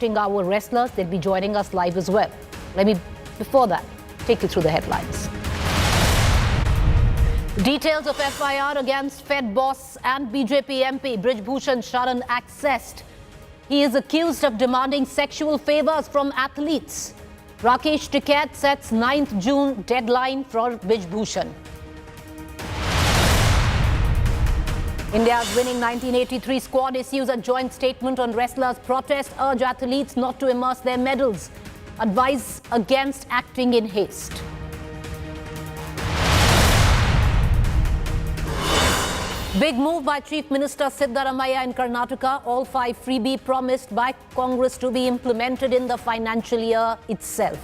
our wrestlers. They'll be joining us live as well. Let me, before that, take you through the headlines. Details of FIR against Fed boss and BJP MP Brij Bhushan Sharan accessed. He is accused of demanding sexual favours from athletes. Rakesh Tiket sets 9th June deadline for Brij Bhushan. India's winning 1983 squad issues a joint statement on wrestlers' protest, urge athletes not to immerse their medals, advise against acting in haste. Big move by Chief Minister Siddaramaiah in Karnataka. All 5 freebie promised by Congress to be implemented in the financial year itself.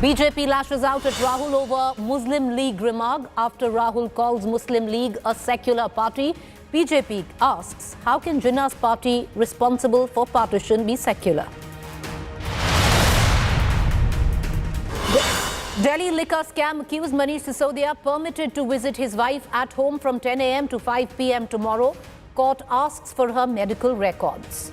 BJP lashes out at Rahul over Muslim League remark. After Rahul calls Muslim League a secular party, BJP asks, how can Jinnah's party responsible for partition be secular? Delhi liquor scam accused Manish Sisodia permitted to visit his wife at home from 10 a.m. to 5 p.m. tomorrow. Court asks for her medical records.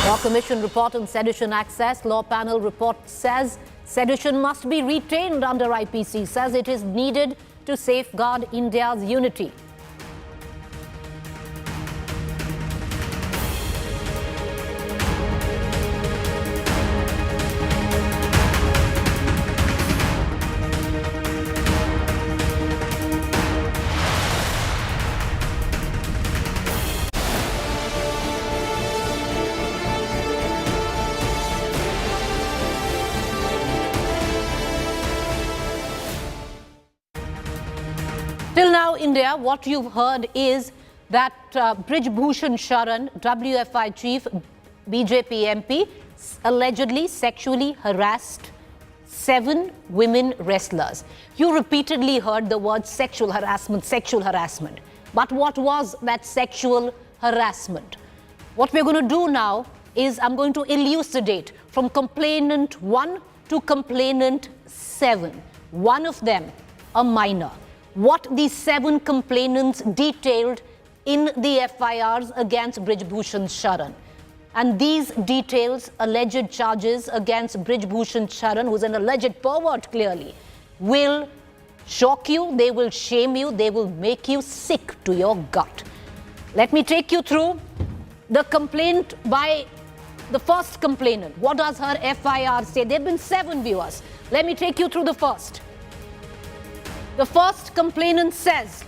Law Commission report on sedition access. Law panel report says sedition must be retained under IPC, says it is needed to safeguard India's unity. Till now, India, what you've heard is that Brij Bhushan Sharan, WFI chief, BJP MP, allegedly sexually harassed 7 women wrestlers. You repeatedly heard the word sexual harassment, sexual harassment. But what was that sexual harassment? What we're going to do now is I'm going to elucidate from complainant 1 to complainant 7. One of them, a minor. What these 7 complainants detailed in the FIRs against Brij Bhushan Sharan. And these details, alleged charges against Brij Bhushan Sharan, who's an alleged pervert clearly, will shock you, they will shame you, they will make you sick to your gut. Let me take you through the complaint by the first complainant. What does her FIR say? There have been 7 viewers. Let me take you through the first. The first complainant says,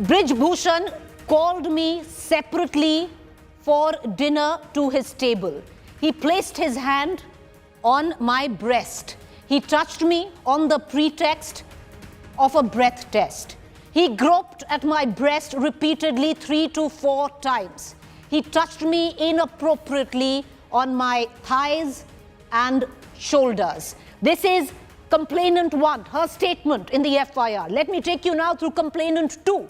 Brij Bhushan called me separately for dinner to his table. He placed his hand on my breast. He touched me on the pretext of a breath test. He groped at my breast repeatedly 3 to 4 times. He touched me inappropriately on my thighs and shoulders. This is complainant 1, her statement in the FIR. Let me take you now through complainant 2.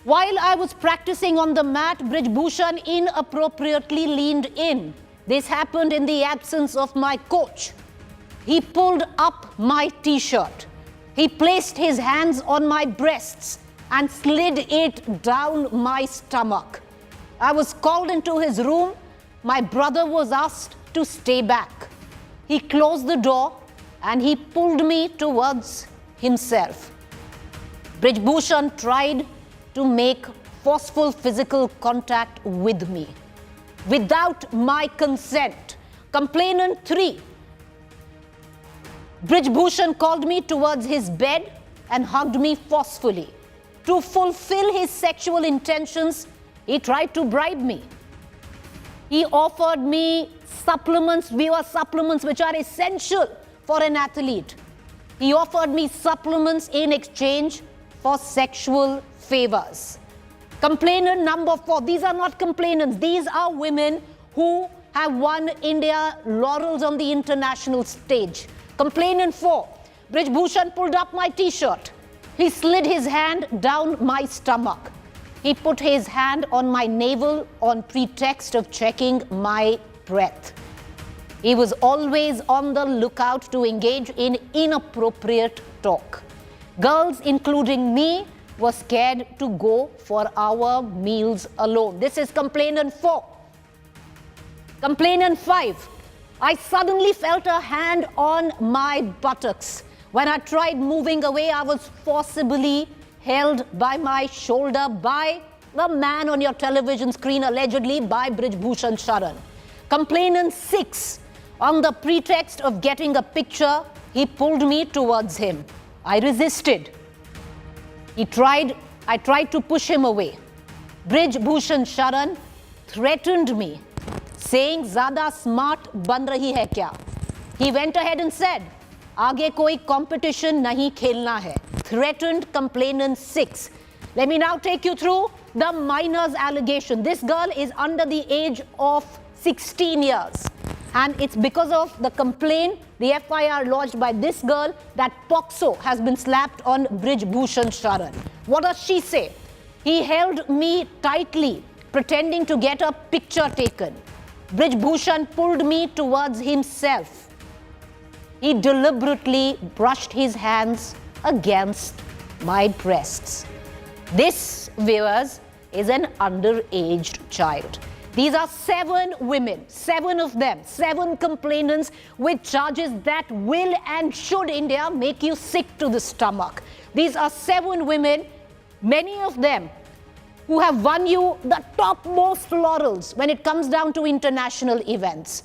While I was practicing on the mat, Brij Bhushan inappropriately leaned in. This happened in the absence of my coach. He pulled up my t-shirt. He placed his hands on my breasts and slid it down my stomach. I was called into his room. My brother was asked to stay back. He closed the door and he pulled me towards himself. Brij Bhushan tried to make forceful physical contact with me without my consent. Complainant 3. Brij Bhushan called me towards his bed and hugged me forcefully. To fulfill his sexual intentions, he tried to bribe me. He offered me supplements, viewer supplements, which are essential for an athlete. He offered me supplements in exchange for sexual favours. Complainant number 4. These are not complainants. These are women who have won India laurels on the international stage. Complainant 4. Brij Bhushan pulled up my t-shirt. He slid his hand down my stomach. He put his hand on my navel on pretext of checking my breath. He was always on the lookout to engage in inappropriate talk. Girls, including me, was scared to go for our meals alone. This is complainant 4. Complainant 5. I suddenly felt a hand on my buttocks. When I tried moving away, I was forcibly held by my shoulder by the man on your television screen, allegedly by Brij Bhushan Sharan. Complainant 6. On the pretext of getting a picture, he pulled me towards him. I resisted. I tried to push him away. Brij Bhushan Sharan threatened me, saying, "Zyada smart ban rahi hai kya?" He went ahead and said, "Aage koi competition nahi khelna hai." Threatened complainant 6. Let me now take you through the minor's allegation. This girl is under the age of 16 years. And it's because of the complaint, the FIR lodged by this girl, that POCSO has been slapped on Brij Bhushan Sharan. What does she say? He held me tightly, pretending to get a picture taken. Brij Bhushan pulled me towards himself. He deliberately brushed his hands against my breasts. This, viewers, is an underaged child. These are 7 women, 7 of them, 7 complainants with charges that will and should, India, make you sick to the stomach. These are 7 women, many of them who have won you the topmost laurels when it comes down to international events.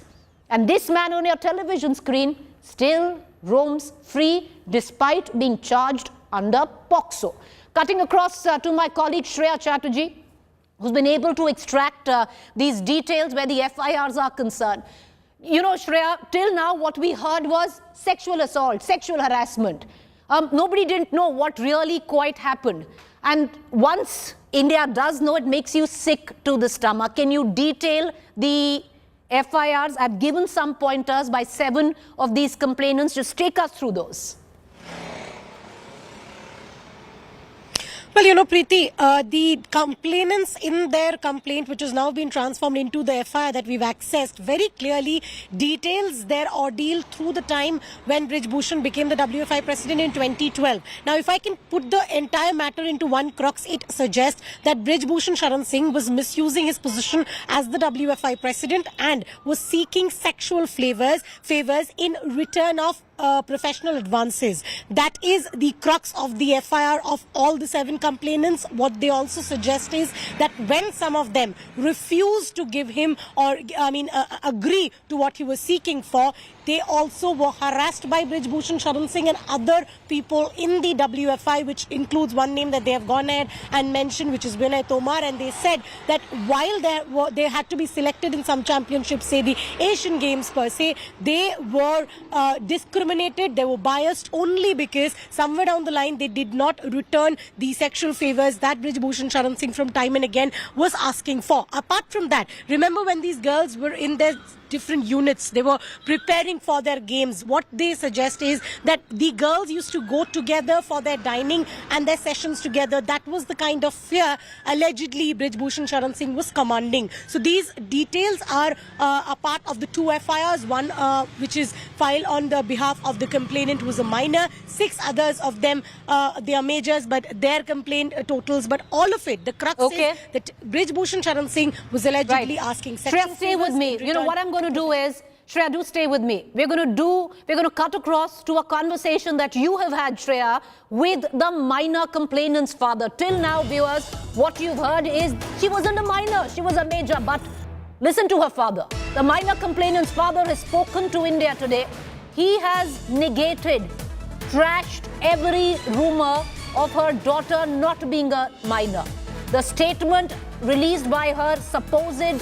And this man on your television screen still roams free despite being charged under POCSO. Cutting across to my colleague Shreya Chatterjee, who's been able to extract these details where the FIRs are concerned. You know, Shreya, till now what we heard was sexual assault, sexual harassment. Nobody didn't know what really quite happened. And once India does know, it makes you sick to the stomach. Can you detail the FIRs? I've given some pointers by 7 of these complainants. Just take us through those. Well, you know, Preeti, the complainants in their complaint, which has now been transformed into the FIR that we've accessed, very clearly details their ordeal through the time when Brij Bhushan became the WFI president in 2012. Now, if I can put the entire matter into one crux, it suggests that Brij Bhushan Sharan Singh was misusing his position as the WFI president and was seeking sexual favors in return of professional advances. That is the crux of the FIR of all the 7 complainants. What they also suggest is that when some of them refuse to give him or agree to what he was seeking for, they also were harassed by Brij Bhushan Sharan Singh and other people in the WFI, which includes one name that they have gone ahead and mentioned, which is Vinay Tomar. And they said that while they had to be selected in some championships, say the Asian Games per se, they were discriminated, they were biased only because somewhere down the line they did not return the sexual favors that Brij Bhushan Sharan Singh from time and again was asking for. Apart from that, remember when these girls were in their different units, they were preparing for their games. What they suggest is that the girls used to go together for their dining and their sessions together. That was the kind of fear allegedly Brij Bhushan Sharan Singh was commanding. So these details are a part of the 2 FIRs, one which is filed on the behalf of the complainant who was a minor, 6 others of them they are majors, but their complaint totals, but all of it, the crux is that Brij Bhushan Sharan Singh was allegedly asking sexual favors. Shreya, stay with me. You know what I'm going to do is, Shreya, do stay with me. We're going to cut across to a conversation that you have had, Shreya, with the minor complainant's father. Till now, viewers, what you've heard is she wasn't a minor, she was a major, but listen to her father. The minor complainant's father has spoken to India today. He has negated, trashed every rumor of her daughter not being a minor. The statement released by her supposed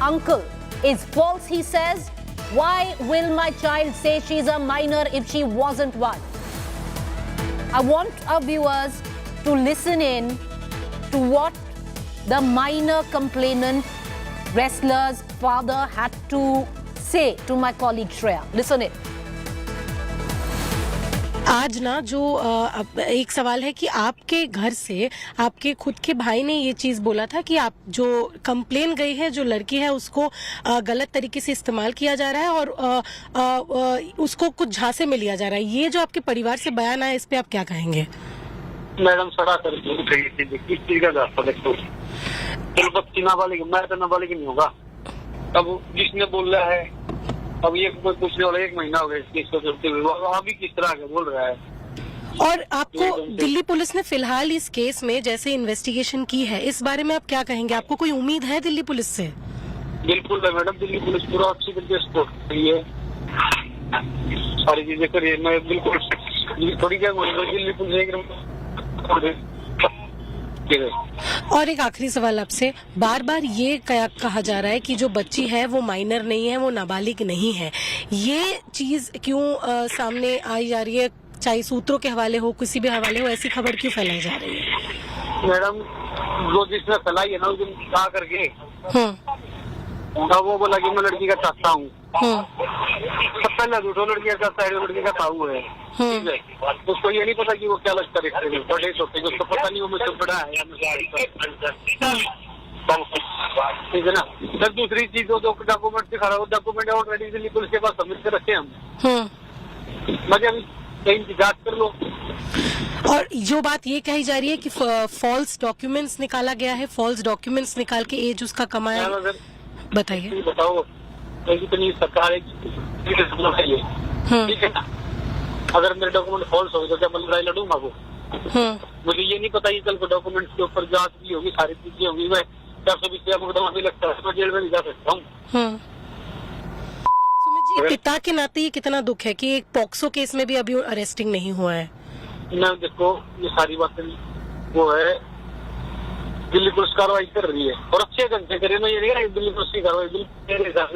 uncle is false, he says. Why will my child say she's a minor if she wasn't one? I want our viewers to listen in to what the minor complainant wrestler's father had to say to my colleague Shreya. Listen in. आज ना जो एक सवाल है कि आपके घर से आपके खुद के भाई ने ये चीज बोला था कि आप जो कंप्लेन गई है, जो लड़की है उसको गलत तरीके से इस्तेमाल किया जा रहा है और उसको कुछ झांसे में लिया जा रहा है। ये जो आपके परिवार से बयान आया, इस पे आप क्या कहेंगे? मैडम सड़ा कर किस चीज का रास्ता देखो, चलो बच्ची नाबालिग, मैं तो नाबालिग नहीं होगा। अब जिसने बोल रहा है, अब ये कोई पूछने वाला 1 महीना हो गया इस केस को चलते हुए, अभी किस तरह के बोल रहा है। और आपको दिल्ली पुलिस ने फिलहाल इस केस में जैसे इन्वेस्टिगेशन की है, इस बारे में आप क्या कहेंगे? आपको कोई उम्मीद है दिल्ली पुलिस से? बिल्कुल है मैडम, दिल्ली पुलिस पूरा अच्छी तरीके से सपोर्ट कर रही है, सारी चीजें कर रही है। मैं बिल्कुल थोड़ी क्या बोलूँगा, दिल्ली पुलिस और एक आखिरी सवाल आपसे, बार बार ये कहा जा रहा है कि जो बच्ची है वो माइनर नहीं है, वो नाबालिग नहीं है। ये चीज क्यों सामने आई जा रही है? चाहे सूत्रों के हवाले हो, किसी भी हवाले हो, ऐसी खबर क्यों फैलाई जा रही है? मैडम जो जिसने फैलाई है ना, उस दिन कहा करके वो बोला कि मैं लड़की का चाहता हूँ, पहले दूसरा लड़की का साइड लड़की का ताऊ है, ठीक है। उसको ये नहीं पता कि वो क्या लगता है, बड़े छोटे उसको पता नहीं वो मुझसे बड़ा है या ठीक है ना। सर दूसरी चीज जो डॉक्यूमेंट दिखा रहा है, वो डॉक्यूमेंट ऑलरेडी दिल्ली पुलिस के पास सबमिट कर रखे हम, मजे अभी कहीं जांच कर लो। और जो बात ये कही जा रही है कि फॉल्स डॉक्यूमेंट्स निकाला गया है, फॉल्स डॉक्यूमेंट्स निकाल के एज उसका कमाया, बताइए। बताओ इतनी सरकार ठीक है ना, अगर मेरे डॉक्यूमेंट फॉल्स हो तो क्या मैं लड़ाई लड़ूंगा वो? मुझे ये नहीं पता कि कल को डॉक्यूमेंट्स के ऊपर जांच भी होगी, सारी चीजें होगी, मैं 420 मुकदमा भी लगता है, मैं जेल में भी जा सकता हूँ। जी, पिता के नाते ये कितना दुख है कि एक पॉक्सो केस में भी अभी अरेस्टिंग नहीं हुआ है। ना देखो, ये सारी बातें वो है, दिल्ली पुलिस कार्रवाई कर रही है और अच्छे ढंग से करे। मैं ये नहीं कह रहा दिल्ली पुलिस की कार्रवाई, मेरे हिसाब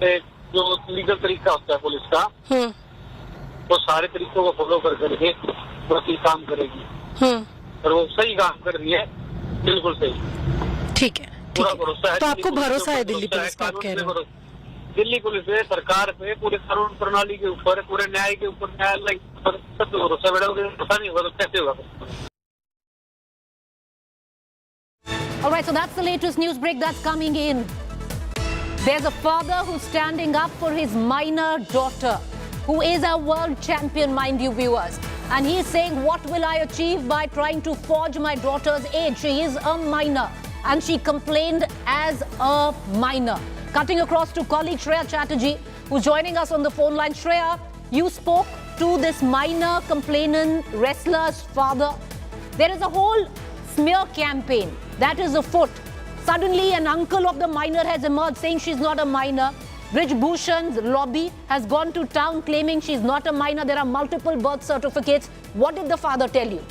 से जो लीगल तरीका होता है पुलिस का, वो सारे तरीकों को फॉलो कर करके वही काम करेगी और वो सही काम कर रही है, बिल्कुल सही। ठीक है, पूरा भरोसा है। तो आपको भरोसा है दिल्ली पुलिस का? आप कह रहे हो दिल्ली पुलिस पे, सरकार पे, पूरे कानून प्रणाली के ऊपर, पूरे न्याय के ऊपर, न्यायालय के ऊपर सब भरोसा मैडम, पता नहीं होगा तो कैसे होगा। All right, so that's the latest news break that's coming in. There's a father who's standing up for his minor daughter, who is a world champion, mind you viewers. And he's saying, what will I achieve by trying to forge my daughter's age? She is a minor and she complained as a minor. Cutting across to colleague Shreya Chatterjee, who's joining us on the phone line. Shreya, you spoke to this minor complainant wrestler's father. There is a whole smear campaign that is afoot. Suddenly, an uncle of the minor has emerged saying she's not a minor. Brij Bhushan's lobby has gone to town claiming she's not a minor. There are multiple birth certificates. What did the father tell you?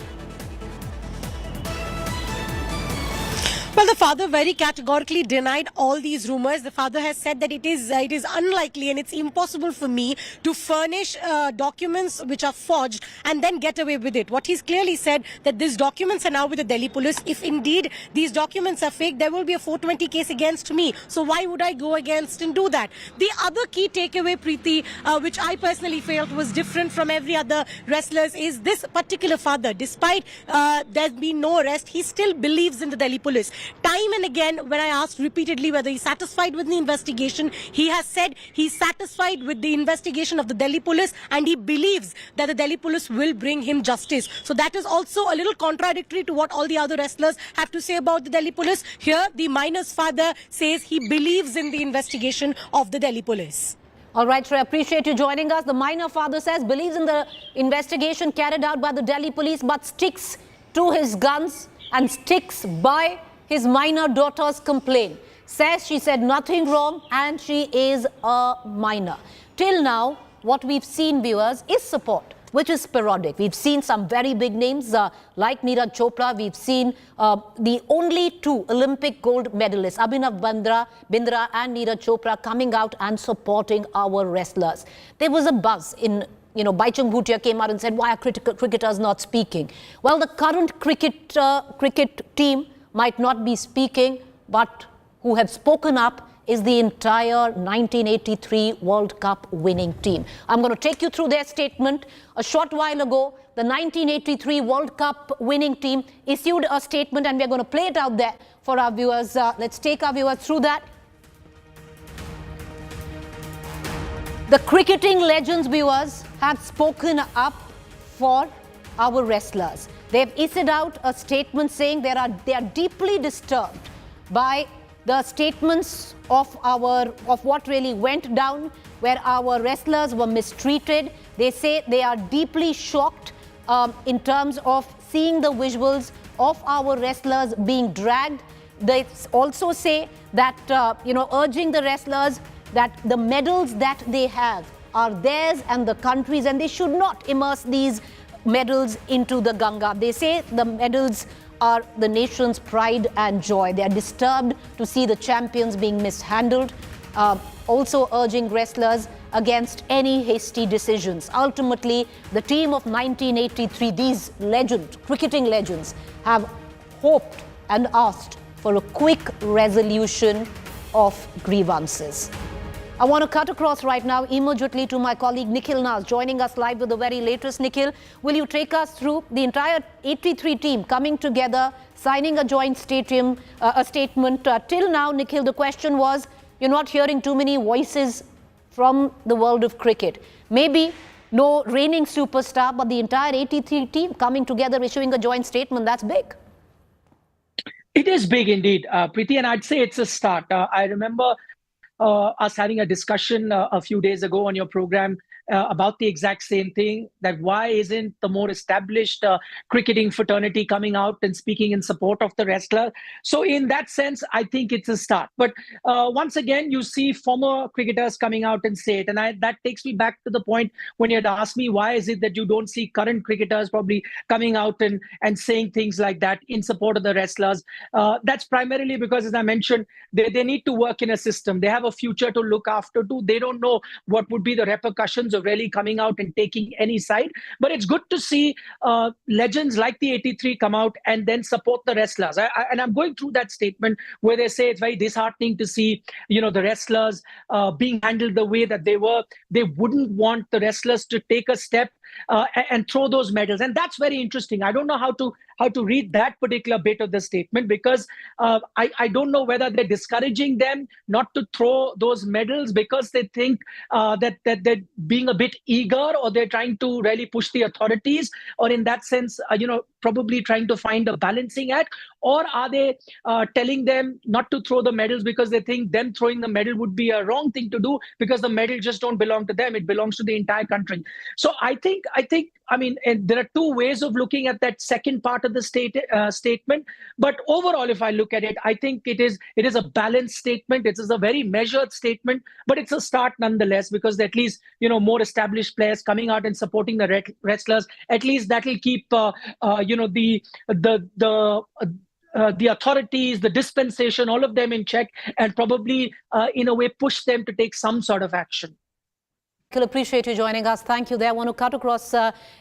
Well, the father very categorically denied all these rumors. The father has said that it is unlikely and it's impossible for me to furnish documents which are forged and then get away with it. What he's clearly said that these documents are now with the Delhi police. If indeed these documents are fake, there will be a 420 case against me. So why would I go against and do that? The other key takeaway, Preeti, which I personally felt was different from every other wrestlers, is this particular father, despite there's been no arrest, he still believes in the Delhi police. Time and again, when I asked repeatedly whether he's satisfied with the investigation, he has said he's satisfied with the investigation of the Delhi police and he believes that the Delhi police will bring him justice. So that is also a little contradictory to what all the other wrestlers have to say about the Delhi police. Here, the minor's father says he believes in the investigation of the Delhi police. All right, Shreya, appreciate you joining us. The minor father says believes in the investigation carried out by the Delhi police but sticks to his guns and sticks by his minor daughter's complaint. Says she said nothing wrong and she is a minor. Till now, what we've seen, viewers, is support, which is sporadic. We've seen some very big names like Neeraj Chopra. We've seen the only two Olympic gold medalists, Abhinav Bindra and Neeraj Chopra, coming out and supporting our wrestlers. There was a buzz in, Baichung Bhutia came out and said, why are cricketers not speaking? Well, the current cricket team might not be speaking, but who have spoken up is the entire 1983 World Cup winning team. I'm going to take you through their statement. A short while ago, the 1983 World Cup winning team issued a statement and we're going to play it out there for our viewers. Let's take our viewers through that. The cricketing legends, viewers, have spoken up for our wrestlers. They've issued out a statement saying they are deeply disturbed by the statements of what really went down, where our wrestlers were mistreated. They say they are deeply shocked in terms of seeing the visuals of our wrestlers being dragged. They also say that, urging the wrestlers that the medals that they have are theirs and the country's, and they should not immerse these medals into the Ganga. They say the medals are the nation's pride and joy. They are disturbed to see the champions being mishandled, also urging wrestlers against any hasty decisions. Ultimately, the team of 1983, these cricketing legends, have hoped and asked for a quick resolution of grievances. I want to cut across right now immediately to my colleague Nikhil Nas, joining us live with the very latest. Nikhil, will you take us through the entire 83 team coming together, signing a joint statement? Till now, Nikhil, the question was, you're not hearing too many voices from the world of cricket. Maybe no reigning superstar, but the entire 83 team coming together, issuing a joint statement, that's big. It is big indeed, Preeti, and I'd say it's a start. I remember us having a discussion a few days ago on your program about the exact same thing, that why isn't the more established cricketing fraternity coming out and speaking in support of the wrestler? So in that sense, I think it's a start. But once again, you see former cricketers coming out and say it. And that takes me back to the point when you had asked me, why is it that you don't see current cricketers probably coming out and saying things like that in support of the wrestlers? That's primarily because, as I mentioned, they need to work in a system. They have a future to look after too. They don't know what would be the repercussions of really coming out and taking any side. But it's good to see legends like the 83 come out and then support the wrestlers. And I'm going through that statement where they say it's very disheartening to see, the wrestlers being handled the way that they were. They wouldn't want the wrestlers to take a step and throw those medals. And that's very interesting. I don't know how to read that particular bit of the statement, because I don't know whether they're discouraging them not to throw those medals because they think that they're being a bit eager, or they're trying to really push the authorities, or in that sense, probably trying to find a balancing act, or are they telling them not to throw the medals because they think them throwing the medal would be a wrong thing to do, because the medal just don't belong to them, it belongs to the entire country. So I think and there are two ways of looking at that second part of the statement. But overall, if I look at it, I think it is a balanced statement. It is a very measured statement, but it's a start nonetheless, because at least, more established players coming out and supporting the wrestlers, at least that will keep, the authorities, the dispensation, all of them in check, and probably, in a way, push them to take some sort of action. Appreciate you joining us. Thank you there. I want to cut across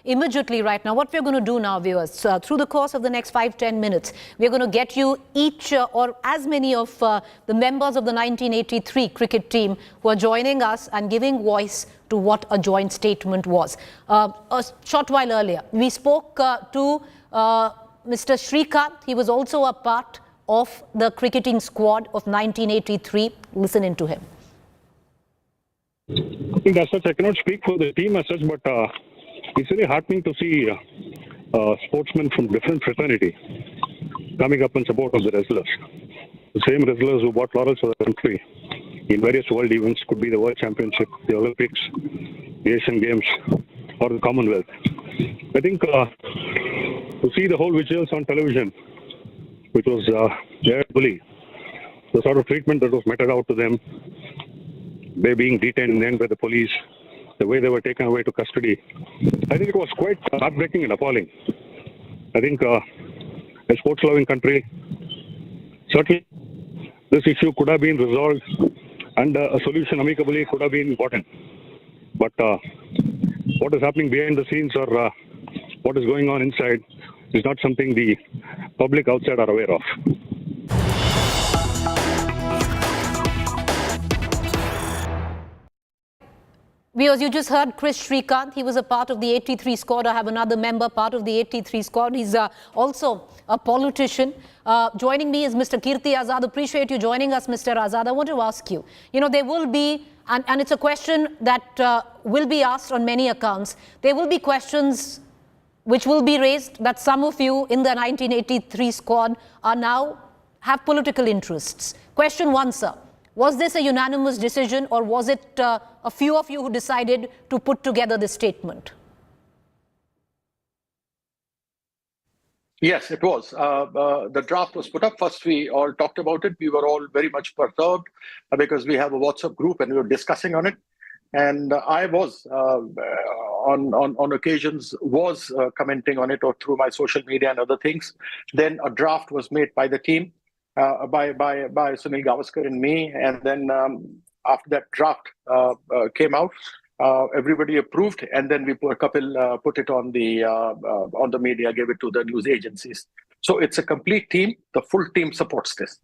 immediately right now. What we're going to do now, viewers, through the course of the next 5-10 minutes, we're going to get you each or as many of the members of the 1983 cricket team who are joining us and giving voice to what a joint statement was. A short while earlier, we spoke to Mr. Srikanth. He was also a part of the cricketing squad of 1983. Listen into him. I think as such, I cannot speak for the team as such, but it's very heartening to see sportsmen from different fraternity coming up in support of the wrestlers. The same wrestlers who brought laurels for the country in various world events, could be the World Championship, the Olympics, the Asian Games, or the Commonwealth. I think to see the whole visuals on television, which was bully, the sort of treatment that was meted out to them, they being detained and then by the police, the way they were taken away to custody, I think it was quite heartbreaking and appalling. I think a sports-loving country, certainly this issue could have been resolved and a solution amicably could have been gotten. But what is happening behind the scenes, or what is going on inside, is not something the public outside are aware of. Viewers, you just heard Chris Srikanth. He was a part of the 83 squad. I have another member part of the 83 squad. He's also a politician. Joining me is Mr. Kirti Azad. Appreciate you joining us, Mr. Azad. I want to ask you, there will be, and it's a question that will be asked on many accounts, there will be questions which will be raised, that some of you in the 1983 squad are now have political interests. Question one, sir. Was this a unanimous decision, or was it a few of you who decided to put together this statement? Yes, it was. The draft was put up. First, we all talked about it. We were all very much perturbed because we have a WhatsApp group and we were discussing on it. And I was, on occasions, commenting on it or through my social media and other things. Then a draft was made by the team, by Sunil Gavaskar and me. And then after that draft came out, everybody approved, and then Kapil put it on the media, gave it to the news agencies. So it's a complete team. The full team supports this.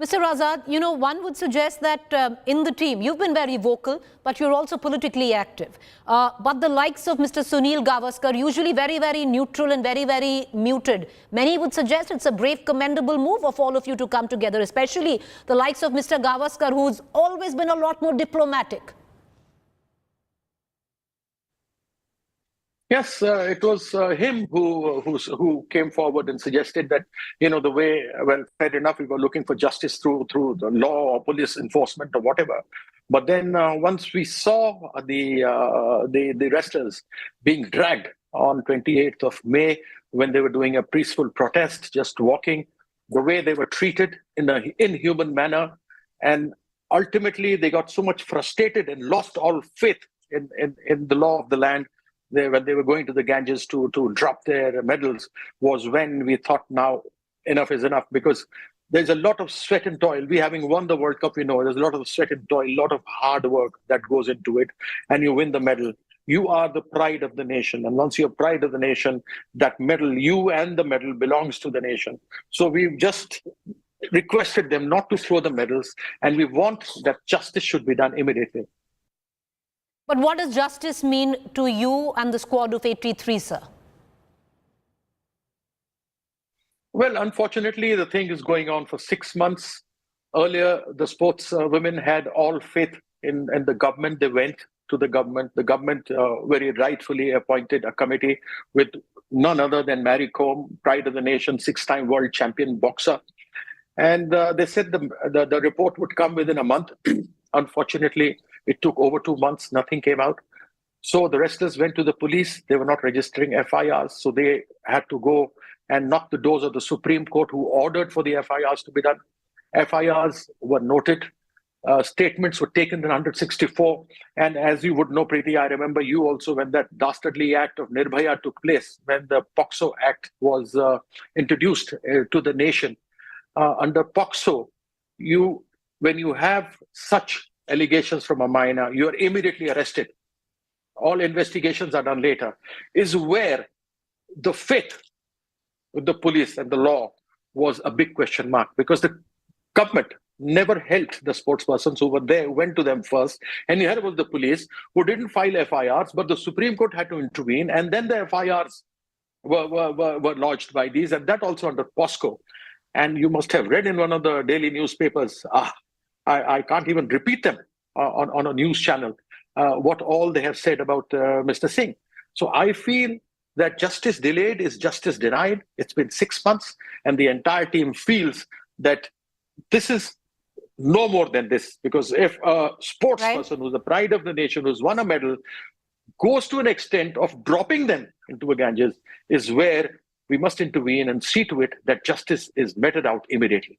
Mr. Azad, you know, one would suggest that in the team, you've been very vocal, but you're also politically active. But the likes of Mr. Sunil Gavaskar, usually very, very neutral and very, very muted. Many would suggest it's a brave, commendable move of all of you to come together, especially the likes of Mr. Gavaskar, who's always been a lot more diplomatic. Yes, it was him who came forward and suggested that, you know, the way, well, fair enough, we were looking for justice through the law or police enforcement or whatever. But then once we saw the wrestlers being dragged on 28th of May, when they were doing a peaceful protest, just walking, the way they were treated in an inhuman manner, and ultimately they got so much frustrated and lost all faith in the law of the land. When they were going to the Ganges to drop their medals, was when we thought, now enough is enough, because there's a lot of sweat and toil. We, having won the World Cup, we know there's a lot of sweat and toil, a lot of hard work that goes into it, and you win the medal. You are the pride of the nation, and once you're pride of the nation, that medal, you and the medal, belongs to the nation. So we've just requested them not to throw the medals, and we want that justice should be done immediately. But what does justice mean to you and the squad of 83, sir? Well, unfortunately, the thing is going on for 6 months. Earlier, the sports women had all faith in the government. They went to the government. The government very rightfully appointed a committee with none other than Mary Kom, pride of the nation, 6-time world champion boxer. And they said the report would come within a month. Unfortunately, it took over 2 months. Nothing came out. So the wrestlers went to the police. They were not registering FIRs. So they had to go and knock the doors of the Supreme Court, who ordered for the FIRs to be done. FIRs were noted. Statements were taken in 164. And as you would know, Preeti, I remember you also, when that dastardly act of Nirbhaya took place, when the POCSO Act was introduced to the nation. Under POCSO, when you have such allegations from a minor, you are immediately arrested. All investigations are done later. Is where the faith with the police and the law was a big question mark, because the government never helped the sports persons who were there, went to them first. And here was the police who didn't file FIRs, but the Supreme Court had to intervene, and then the FIRs were lodged by these, and that also under POSCO. And you must have read in one of the daily newspapers, I can't even repeat them on a news channel, what all they have said about Mr. Singh. So I feel that justice delayed is justice denied. It's been 6 months, and the entire team feels that this is no more than this. Because if a sports person who's the pride of the nation, who's won a medal, goes to an extent of dropping them into a Ganges, is where we must intervene and see to it that justice is meted out immediately.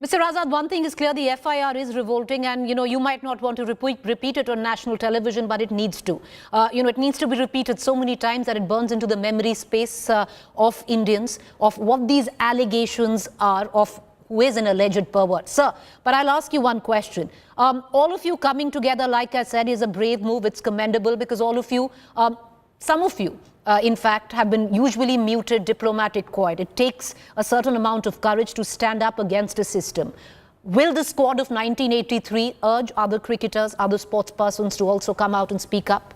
Mr. Azad, one thing is clear, the FIR is revolting, and you might not want to repeat it on national television, but it needs to. It needs to be repeated so many times that it burns into the memory space of Indians, of what these allegations are, of who is an alleged pervert. Sir, but I'll ask you one question. All of you coming together, like I said, is a brave move. It's commendable, because all of you, some of you, in fact, have been usually muted, diplomatic, quiet. It takes a certain amount of courage to stand up against a system. Will the squad of 1983 urge other cricketers, other sports persons to also come out and speak up?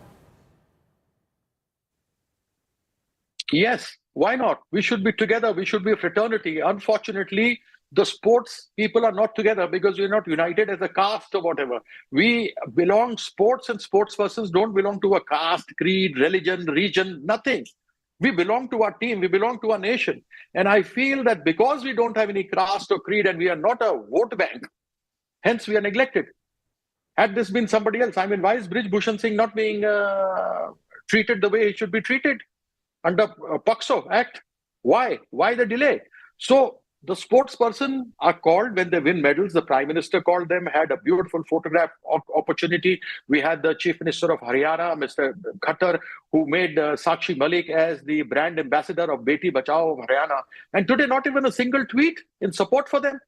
Yes, why not? We should be together. We should be a fraternity. Unfortunately, the sports people are not together because we're not united as a caste or whatever. We belong, sports and sports persons don't belong to a caste, creed, religion, region, nothing. We belong to our team, we belong to our nation. And I feel that because we don't have any caste or creed and we are not a vote bank, hence we are neglected. Had this been somebody else, I mean, why is Brij Bhushan Singh not being treated the way he should be treated under POCSO Act? Why? Why the delay? So the sports person are called when they win medals. The Prime Minister called them, had a beautiful photograph opportunity. We had the Chief Minister of Haryana, Mr. Khattar, who made Sakshi Malik as the brand ambassador of Beti Bachao of Haryana. And today, not even a single tweet in support for them.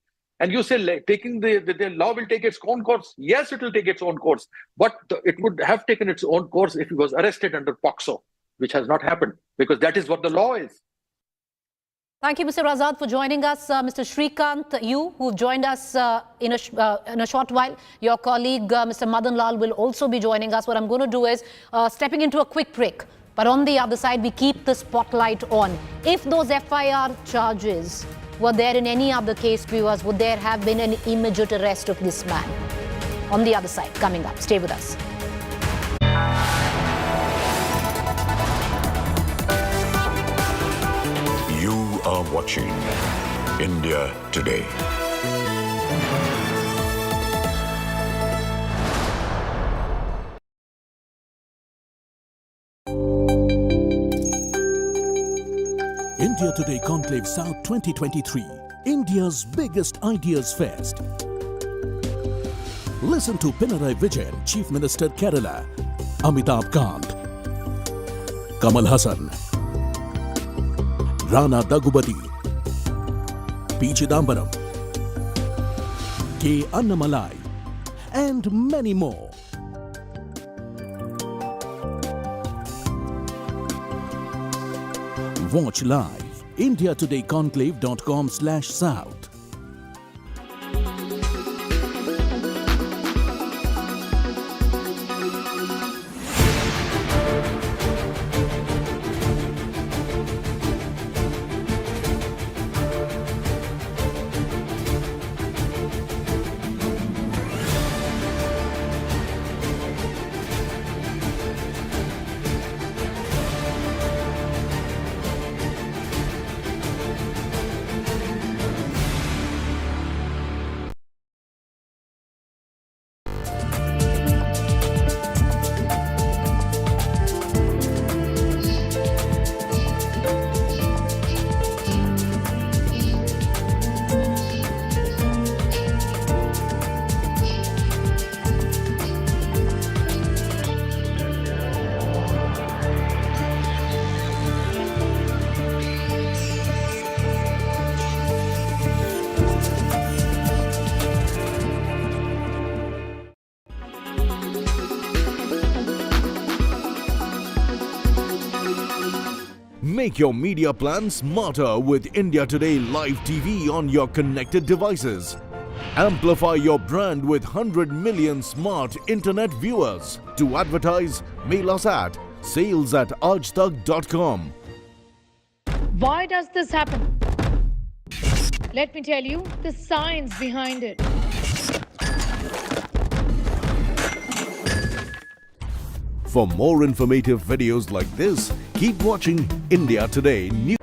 And you say taking the law will take its own course. Yes, it will take its own course. But it would have taken its own course if it was arrested under POCSO, which has not happened because that is what the law is. Thank you, Mr. Azad, for joining us. Mr. Shrikant, you who've joined us in a short while. Your colleague, Mr. Madan Lal, will also be joining us. What I'm going to do is stepping into a quick break. But on the other side, we keep the spotlight on. If those FIR charges were there in any other case, viewers, would there have been an immediate arrest of this man? On the other side, coming up. Stay with us. You are watching India Today. India Today Conclave South 2023, India's biggest ideas fest. Listen to Pinarayi Vijayan, Chief Minister Kerala, Amitabh Kant, Kamal Hassan, Rana Daggubati, P. Chidambaram, K. Annamalai, and many more. Watch live indiatodayconclave.com/south. Make your media plan smarter with India Today Live TV on your connected devices. Amplify your brand with 100 million smart internet viewers. To advertise, mail us at sales@aajtak.com. Why does this happen? Let me tell you the science behind it. For more informative videos like this, keep watching India Today News.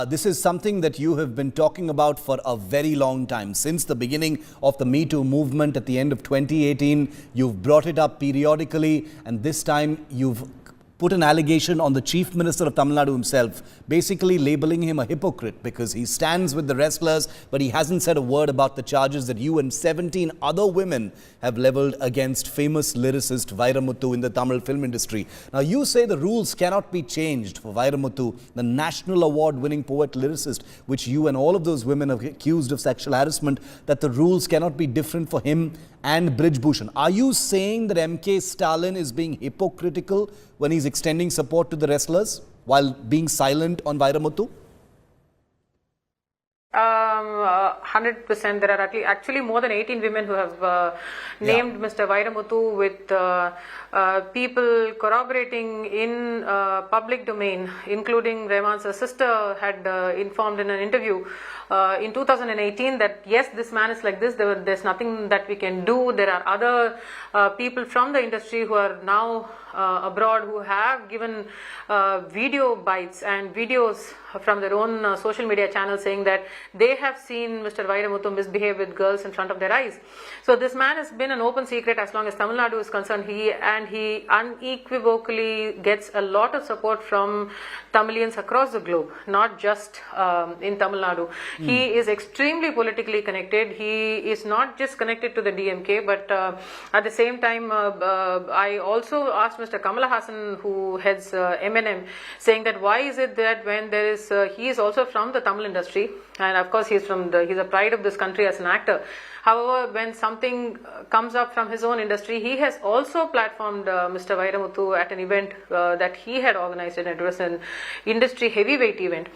This is something that you have been talking about for a very long time. Since the beginning of the Me Too movement at the end of 2018, you've brought it up periodically, and this time you've put an allegation on the Chief Minister of Tamil Nadu himself, basically labeling him a hypocrite because he stands with the wrestlers, but he hasn't said a word about the charges that you and 17 other women have leveled against famous lyricist Vairamuthu in the Tamil film industry. Now, you say the rules cannot be changed for Vairamuthu, the national award-winning poet-lyricist, which you and all of those women have accused of sexual harassment, that the rules cannot be different for him and Brij Bhushan. Are you saying that MK Stalin is being hypocritical when he's extending support to the wrestlers while being silent on Vairamuthu? 100%. There are actually more than 18 women who have named Mr. Vairamuthu, with people corroborating in public domain, including Rehman's sister had informed in an interview in 2018 that yes, this man is like this, there's nothing that we can do. There are other people from the industry who are now abroad who have given video bites and videos from their own social media channels saying that they have seen Mr. Vairamuthu misbehave with girls in front of their eyes. So this man has been an open secret as long as Tamil Nadu is concerned. He unequivocally gets a lot of support from Tamilians across the globe, not just in Tamil Nadu. He is extremely politically connected. He is not just connected to the DMK, but at the same time, I also asked Mr. Kamal Haasan, who heads M&M, saying that why is it that when there is, he is also from the Tamil industry, and of course he's a pride of this country as an actor. However, when something comes up from his own industry, he has also platformed Mr. Vairamuthu at an event that he had organized, and it was an industry heavyweight event.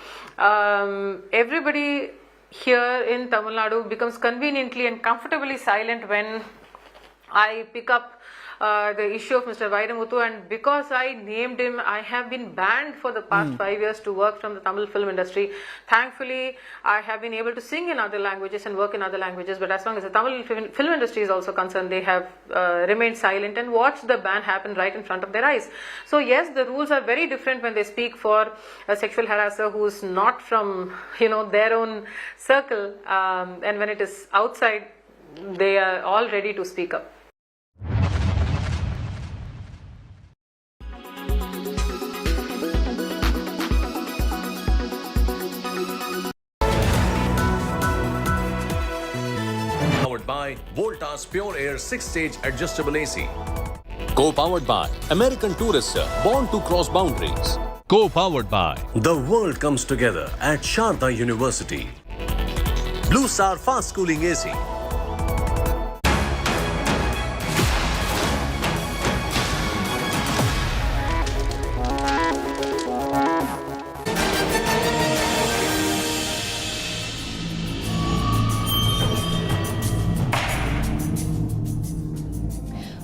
Everybody here in Tamil Nadu becomes conveniently and comfortably silent when I pick up the issue of Mr. Vairamuthu, and because I named him, I have been banned for the past 5 years to work from the Tamil film industry. Thankfully, I have been able to sing in other languages and work in other languages, but as long as the Tamil film industry is also concerned, they have remained silent and watched the ban happen right in front of their eyes. So yes, the rules are very different when they speak for a sexual harasser who is not from their own circle, and when it is outside, they are all ready to speak up. Powered by Voltas Pure Air 6-stage adjustable AC. Co-powered by American Tourister, born to cross boundaries. Co-powered by The world comes together at Sharda University. Blue Star Fast Cooling AC.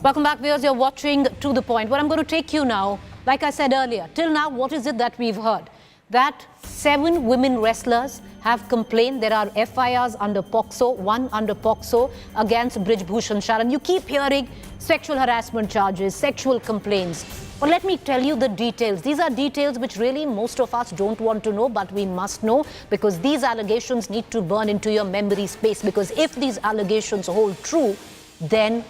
Welcome back, viewers. You're watching To The Point. What I'm going to take you now, like I said earlier, till now, what is it that we've heard? That 7 women wrestlers have complained. There are FIRs under POXO, 1 under POXO against Brij Bhushan Sharan. You keep hearing sexual harassment charges, sexual complaints. But let me tell you the details. These are details which really most of us don't want to know, but we must know, because these allegations need to burn into your memory space. Because if these allegations hold true, then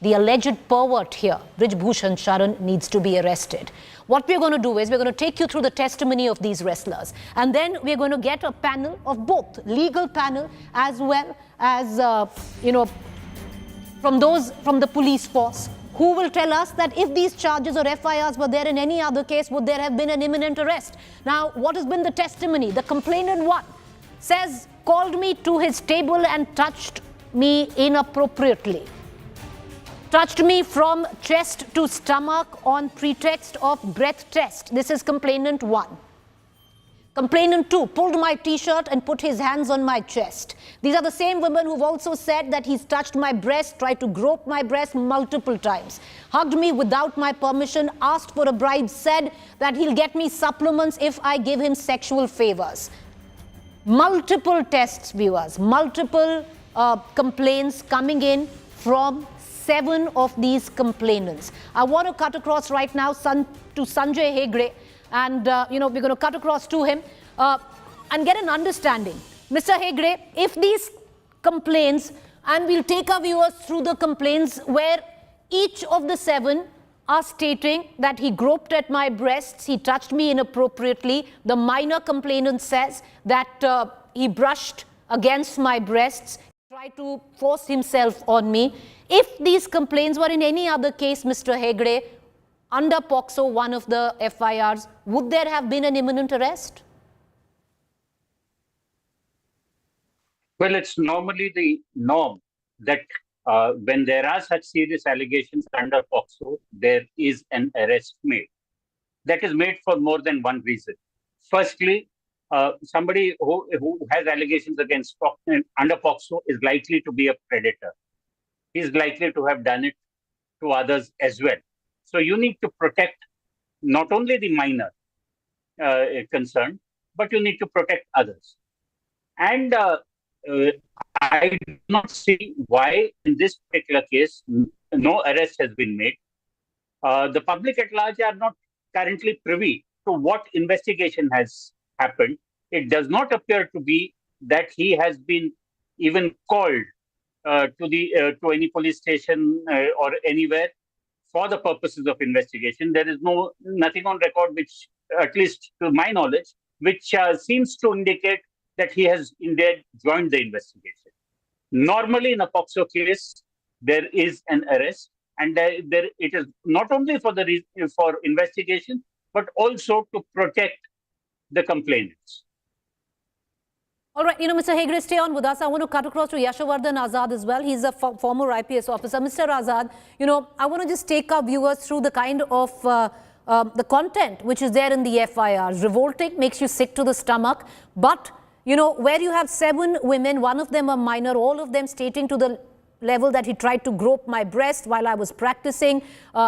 the alleged pervert here, Brij Bhushan Sharan, needs to be arrested. What we're going to do is we're going to take you through the testimony of these wrestlers, and then we're going to get a panel of both, legal panel as well as, from the police force, who will tell us that if these charges or FIRs were there in any other case, would there have been an imminent arrest? Now, what has been the testimony? The complainant one says, called me to his table and touched me inappropriately. Touched me from chest to stomach on pretext of breath test. This is complainant 1. Complainant 2 pulled my t-shirt and put his hands on my chest. These are the same women who've also said that he's touched my breast, tried to grope my breast multiple times, hugged me without my permission, asked for a bribe, said that he'll get me supplements if I give him sexual favors. Multiple tests, viewers, multiple complaints coming in from 7 of these complainants. I want to cut across right now to Sanjay Hegde, and we're going to cut across to him and get an understanding. Mr. Hegde, if these complaints, and we'll take our viewers through the complaints where each of the 7 are stating that he groped at my breasts, he touched me inappropriately. The minor complainant says that he brushed against my breasts, tried to force himself on me. If these complaints were in any other case, Mr. Hegde, under POCSO, one of the FIRs, would there have been an imminent arrest? Well, it's normally the norm that when there are such serious allegations under POCSO, there is an arrest made. That is made for more than one reason. Firstly, somebody who has allegations against under POCSO is likely to be a predator. He is likely to have done it to others as well. So you need to protect not only the minor concerned, but you need to protect others. And I do not see why in this particular case no arrest has been made. The public at large are not currently privy to what investigation has happened. It does not appear to be that he has been even called to any police station or anywhere for the purposes of investigation. There is nothing on record which, at least to my knowledge, which seems to indicate that he has indeed joined the investigation. Normally, in a POCSO case, there is an arrest, and it is not only for for investigation, but also to protect the complainants. All right, Mr. Hegde, stay on with us. I want to cut across to Yashovardhan Azad as well. He's a former IPS officer. Mr. Azad, I want to just take our viewers through the kind of the content which is there in the FIRs. Revolting, makes you sick to the stomach. But, where you have 7 women, one of them a minor, all of them stating to the level that he tried to grope my breast while I was practicing.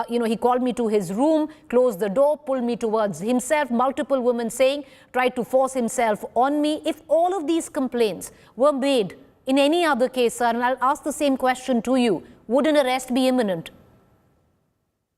He called me to his room, closed the door, pulled me towards himself. Multiple women saying, tried to force himself on me. If all of these complaints were made in any other case, sir, and I'll ask the same question to you, would an arrest be imminent?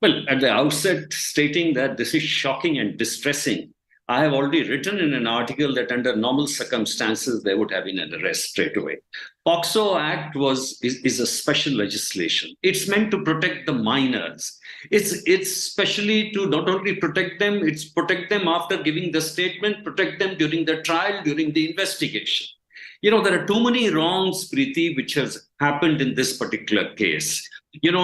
Well, at the outset, stating that this is shocking and distressing, I have already written in an article that under normal circumstances, there would have been an arrest straight away. POCSO Act is a special legislation. It's meant to protect the minors. It's specially to not only protect them, it's protect them after giving the statement, protect them during the trial, during the investigation. There are too many wrongs, Preeti, which has happened in this particular case. There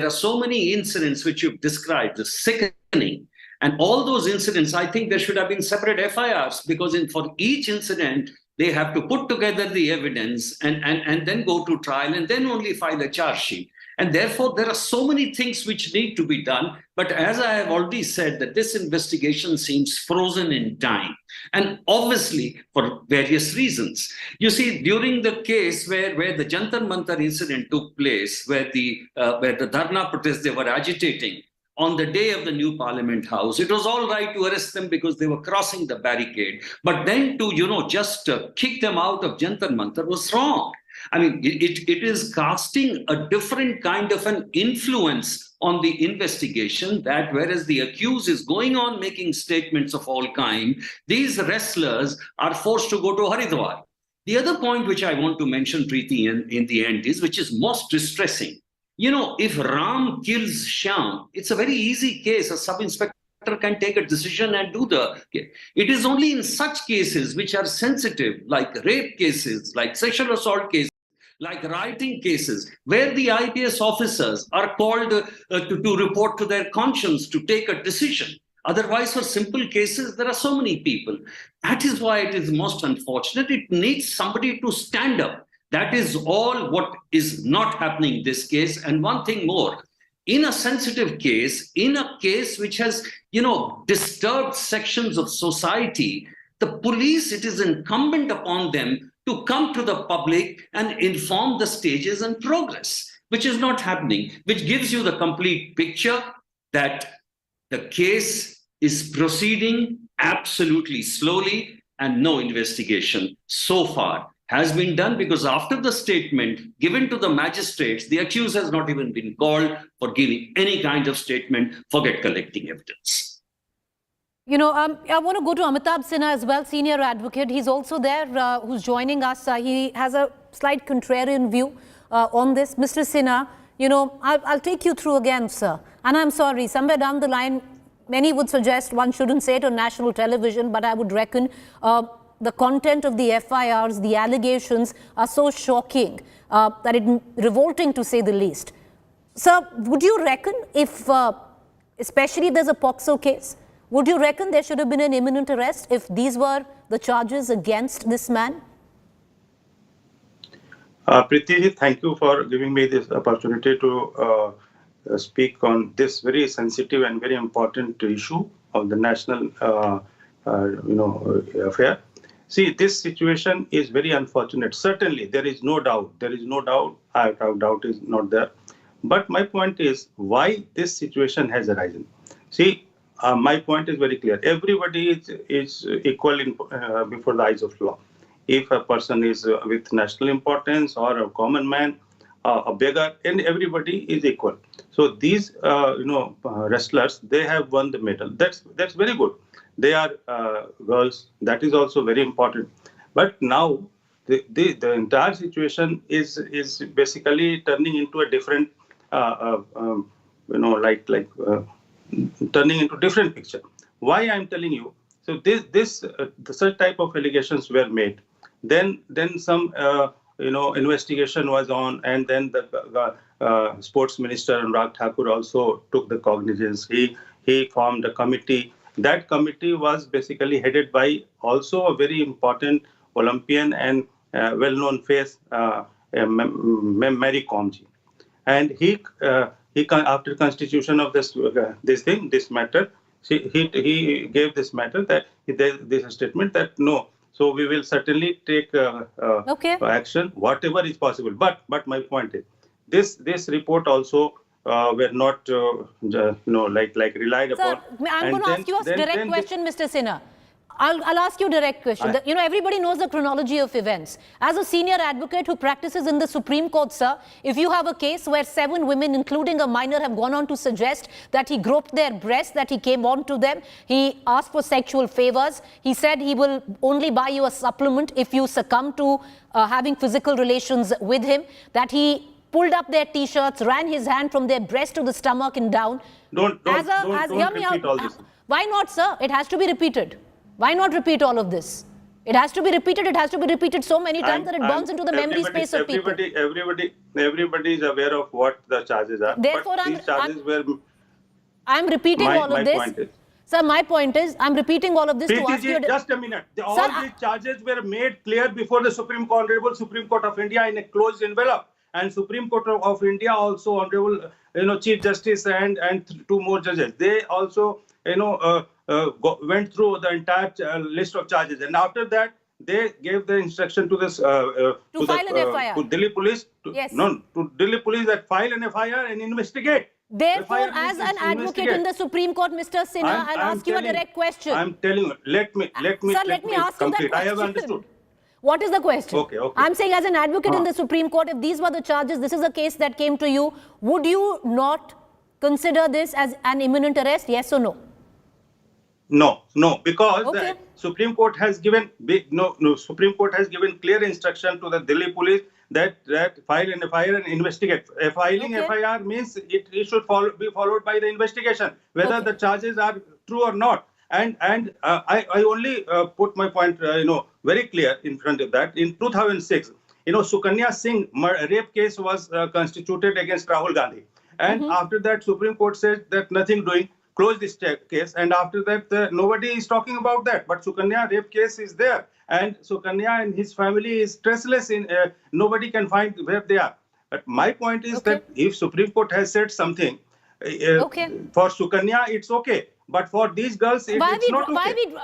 are so many incidents which you've described, the sickening. And all those incidents, I think there should have been separate FIRs, because for each incident, they have to put together the evidence and then go to trial and then only file a charge sheet. And therefore, there are so many things which need to be done. But as I have already said, that this investigation seems frozen in time. And obviously, for various reasons. You see, during the case where the Jantar Mantar incident took place, where the Dharna protests, they were agitating, on the day of the new Parliament House, it was all right to arrest them because they were crossing the barricade. But then to, just kick them out of Jantar Mantar was wrong. I mean, it is casting a different kind of an influence on the investigation, that whereas the accused is going on making statements of all kind, these wrestlers are forced to go to Haridwar. The other point which I want to mention, Preeti, in the end is, which is most distressing. If Ram kills Shyam, it's a very easy case. A sub-inspector can take a decision and do it is only in such cases which are sensitive, like rape cases, like sexual assault cases, like rioting cases, where the IPS officers are called to report to their conscience, to take a decision. Otherwise, for simple cases, there are so many people. That is why it is most unfortunate. It needs somebody to stand up. That is all what is not happening in this case. And one thing more, in a sensitive case, in a case which has, disturbed sections of society, the police, it is incumbent upon them to come to the public and inform the stages and progress, which is not happening, which gives you the complete picture that the case is proceeding absolutely slowly and no investigation so far has been done, because after the statement given to the magistrates, the accused has not even been called for giving any kind of statement, forget collecting evidence. I want to go to Amitabh Sinha as well, senior advocate. He's also there, who's joining us. He has a slight contrarian view on this. Mr. Sinha, I'll take you through again, sir. And I'm sorry, somewhere down the line, many would suggest one shouldn't say it on national television, but I would reckon the content of the FIRs, the allegations are so shocking that it's revolting to say the least. Sir, would you reckon if, especially if there's a POCSO case, would you reckon there should have been an imminent arrest if these were the charges against this man? Preeti, thank you for giving me this opportunity to speak on this very sensitive and very important issue of the national, affair. See, this situation is very unfortunate. Certainly, there is no doubt. There is no doubt. Doubt is not there. But my point is why this situation has arisen. See, my point is very clear. Everybody is equal before the eyes of law. If a person is with national importance or a common man, a beggar, and everybody is equal. So these, wrestlers, they have won the medal. That's very good. They are girls. That is also very important. But now the entire situation is basically turning into a different, turning into different picture. Why I'm telling you? So such type of allegations were made. Then some investigation was on, and then the sports minister Anurag Thakur also took the cognizance. He formed a committee. That committee was basically headed by also a very important Olympian and well-known face, Mary Comji. And he after constitution of this matter, he gave this matter that this statement that no. So we will certainly take action, whatever is possible. But my point is, this report also were not, relied upon. Sir, I'm going to ask you a direct question, Mr. Sinha. I'll ask you a direct question. Everybody knows the chronology of events. As a senior advocate who practices in the Supreme Court, sir, if you have a case where 7 women, including a minor, have gone on to suggest that he groped their breasts, that he came on to them, he asked for sexual favors, he said he will only buy you a supplement if you succumb to having physical relations with him, that he pulled up their t-shirts, ran his hand from their breast to the stomach and down. Don't repeat all this. Why not, sir? It has to be repeated. Why not repeat all of this? It has to be repeated. It has to be repeated so many times that it burns into the memory space of people. Everybody is aware of what the charges are. Therefore, I'm repeating all of this. Sir, my point is, I'm repeating all of this to ask you. Just a minute. All these charges were made clear before the Honorable Supreme Court of India in a closed envelope. And Supreme Court of India also, Honorable Chief Justice and 2 more judges, they also went through the entire list of charges, and after that they gave the instruction to this to Delhi police to Delhi police that file an FIR and investigate. Therefore, as an advocate in the Supreme Court, Mr. Sinha, I'll ask you a direct question. I'm telling you, let me ask you that question. I have understood. What is the question? Okay. I'm saying, as an advocate in the Supreme Court, if these were the charges, this is a case that came to you, would you not consider this as an imminent arrest? Yes or no? No, because the Supreme Court has given Supreme Court has given clear instruction to the Delhi police that file an FIR and investigate. Filing FIR means it should be followed by the investigation, whether the charges are true or not. And I only put my point very clear in front of that. In 2006, Sukanya Singh rape case was constituted against Rahul Gandhi, and after that Supreme Court said that nothing doing. Close this case, and after that nobody is talking about that, but Sukanya rape case is there, and Sukanya and his family is stressless. Nobody can find where they are. But my point is that if Supreme Court has said something for Sukanya, it's okay, but for these girls it's not okay.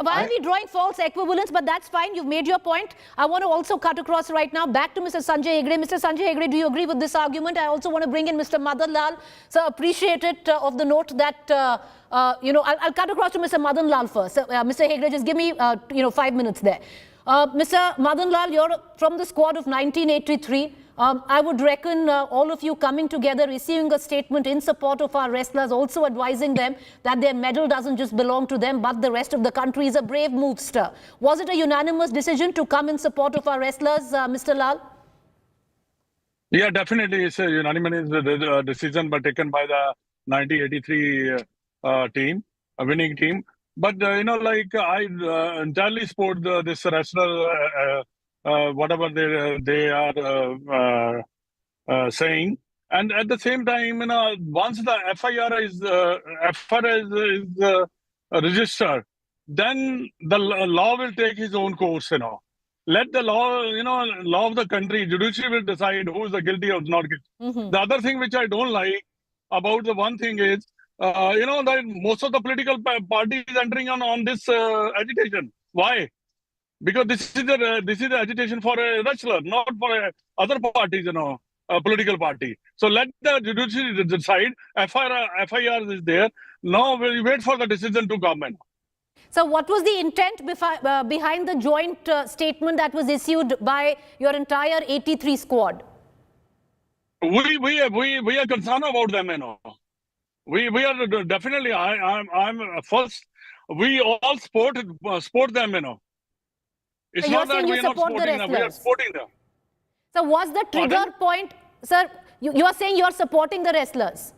Why are we drawing false equivalence? But that's fine, you've made your point. I want to also cut across right now back to Mr. Sanjay Hegde. Mr. Sanjay Hegde, do you agree with this argument? I also want to bring in Mr. Madan Lal. Sir, appreciate it of the note that I'll cut across to Mr. Madan Lal first. Mr. Hegde, just give me 5 minutes there. Mr. Madan Lal, you're from the squad of 1983. I would reckon all of you coming together, issuing a statement in support of our wrestlers, also advising them that their medal doesn't just belong to them, but the rest of the country, is a brave move, sir. Was it a unanimous decision to come in support of our wrestlers, Mr. Lal? Yeah, definitely. It's a unanimous decision, but taken by the 1983 team, a winning team. But like I entirely support this wrestler, whatever they are saying. And at the same time, once the FIR is registered, then the law will take its own course. Let the law, law of the country, judiciary will decide who is the guilty or not guilty. The other thing which I don't like about the one thing is, that most of the political parties entering on this agitation. Why? Because this is the agitation for a wrestler, not for other parties, a political party. So let the judiciary decide. FIR is there. Now we'll wait for the decision to come in. So what was the intent behind the joint statement that was issued by your entire 83 squad? We are concerned about them, We are definitely. I'm first. We all support them, It's so not that we are not supporting them. We are supporting them. So was the trigger point, sir? You are saying you are supporting the wrestlers?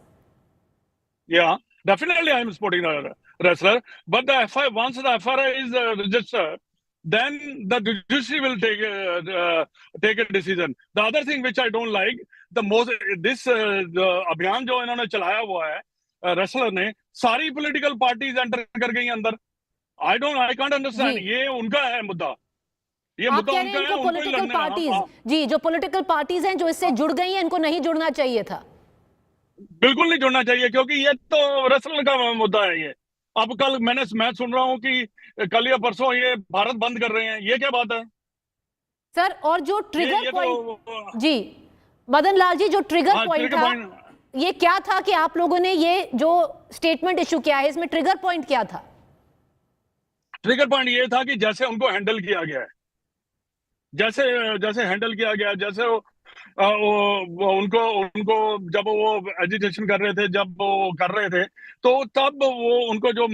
Yeah, definitely I am supporting the wrestler. But once the FIR is registered, then the judiciary will take a decision. The other thing which I don't like, this abhiyan jo inhone chalaya hua hai, wrestler ने सारी political parties enter कर गई अंदर. I can't understand. ये उनका है मुद्दा. आप कह रहे हैं इनको पॉलिटिकल पार्टीज, जी जो पॉलिटिकल पार्टीज हैं जो इससे जुड़ गई हैं, इनको नहीं जुड़ना चाहिए था. बिल्कुल नहीं जुड़ना चाहिए, क्योंकि ये तो रेसलर का मुद्दा है. ये अब कल मैं सुन रहा हूँ कि कल या परसों ये भारत बंद कर रहे हैं. ये क्या बात है सर? और जो ट्रिगर पॉइंट, जी मदन लाल जी, जो ट्रिगर पॉइंट था, ये क्या था कि आप लोगों ने ये जो स्टेटमेंट इशू किया है, इसमें ट्रिगर पॉइंट क्या था? ट्रिगर पॉइंट ये था कि जैसे उनको हैंडल किया गया है, जैसे हैंडल किया गया, जैसे उनको जब वो एजिटेशन कर रहे थे, जब वो कर रहे थे, तो तब वो उनको जो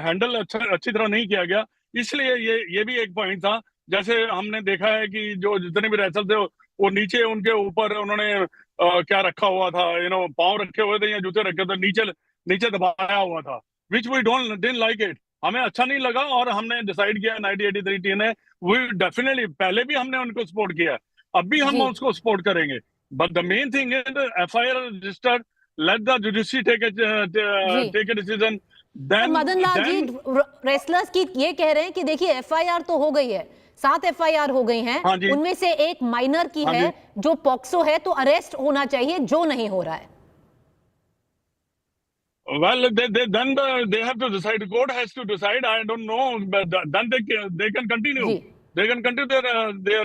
हैंडल अच्छी तरह नहीं किया गया. इसलिए ये भी एक पॉइंट था. जैसे हमने देखा है कि जो जितने भी रेसलर थे वो नीचे उनके ऊपर उन्होंने क्या रखा हुआ था, पाँव रखे हुए थे या जूते रखे थे, नीचे दबाया हुआ था, which we didn't like it. हमें अच्छा नहीं लगा और हमने डिसाइड किया 1983 टीम ने, वी डेफिनेटली, पहले भी हमने उनको सपोर्ट किया, अब भी हम उसको सपोर्ट करेंगे. But the main thing is FIR registered, let the judiciary take a decision. Madan Lal ji, wrestlers की ये कह रहे हैं कि देखिए FIR तो हो गई है, 7 FIR हो गई हैं, उनमें से एक माइनर की है जो पॉक्सो है, तो अरेस्ट होना चाहिए, जो नहीं हो रहा है. Well, then they have to decide. The court has to decide. I don't know, but then they can continue. They can continue their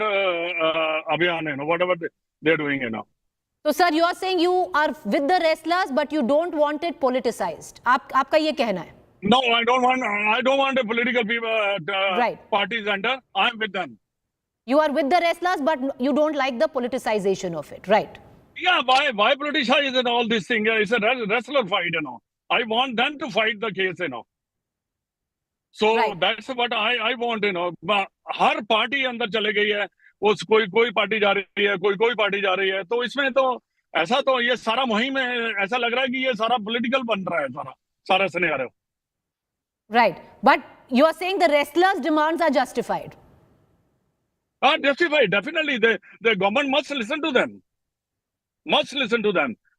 abhiyan, whatever they're doing, So, sir, you are saying you are with the wrestlers, but you don't want it politicized. आपका ये कहना है? No, I don't want a political parties under. I'm with them. You are with the wrestlers, but you don't like the politicization of it, right? Yeah, why politicize and all this thing? It's a wrestler fight, I want them to fight the case, So that's what I want, her party अंदर चले गई है, कोई party जा रही है, कोई party जा रही है, तो इसमें तो ऐसा तो ये सारा मुहिम है, ऐसा लग रहा है कि ये सारा पॉलिटिकल बन रहा है, सारा scenario. Right, but you are saying the wrestlers' demands are justified. Justified, definitely. The government must listen to them.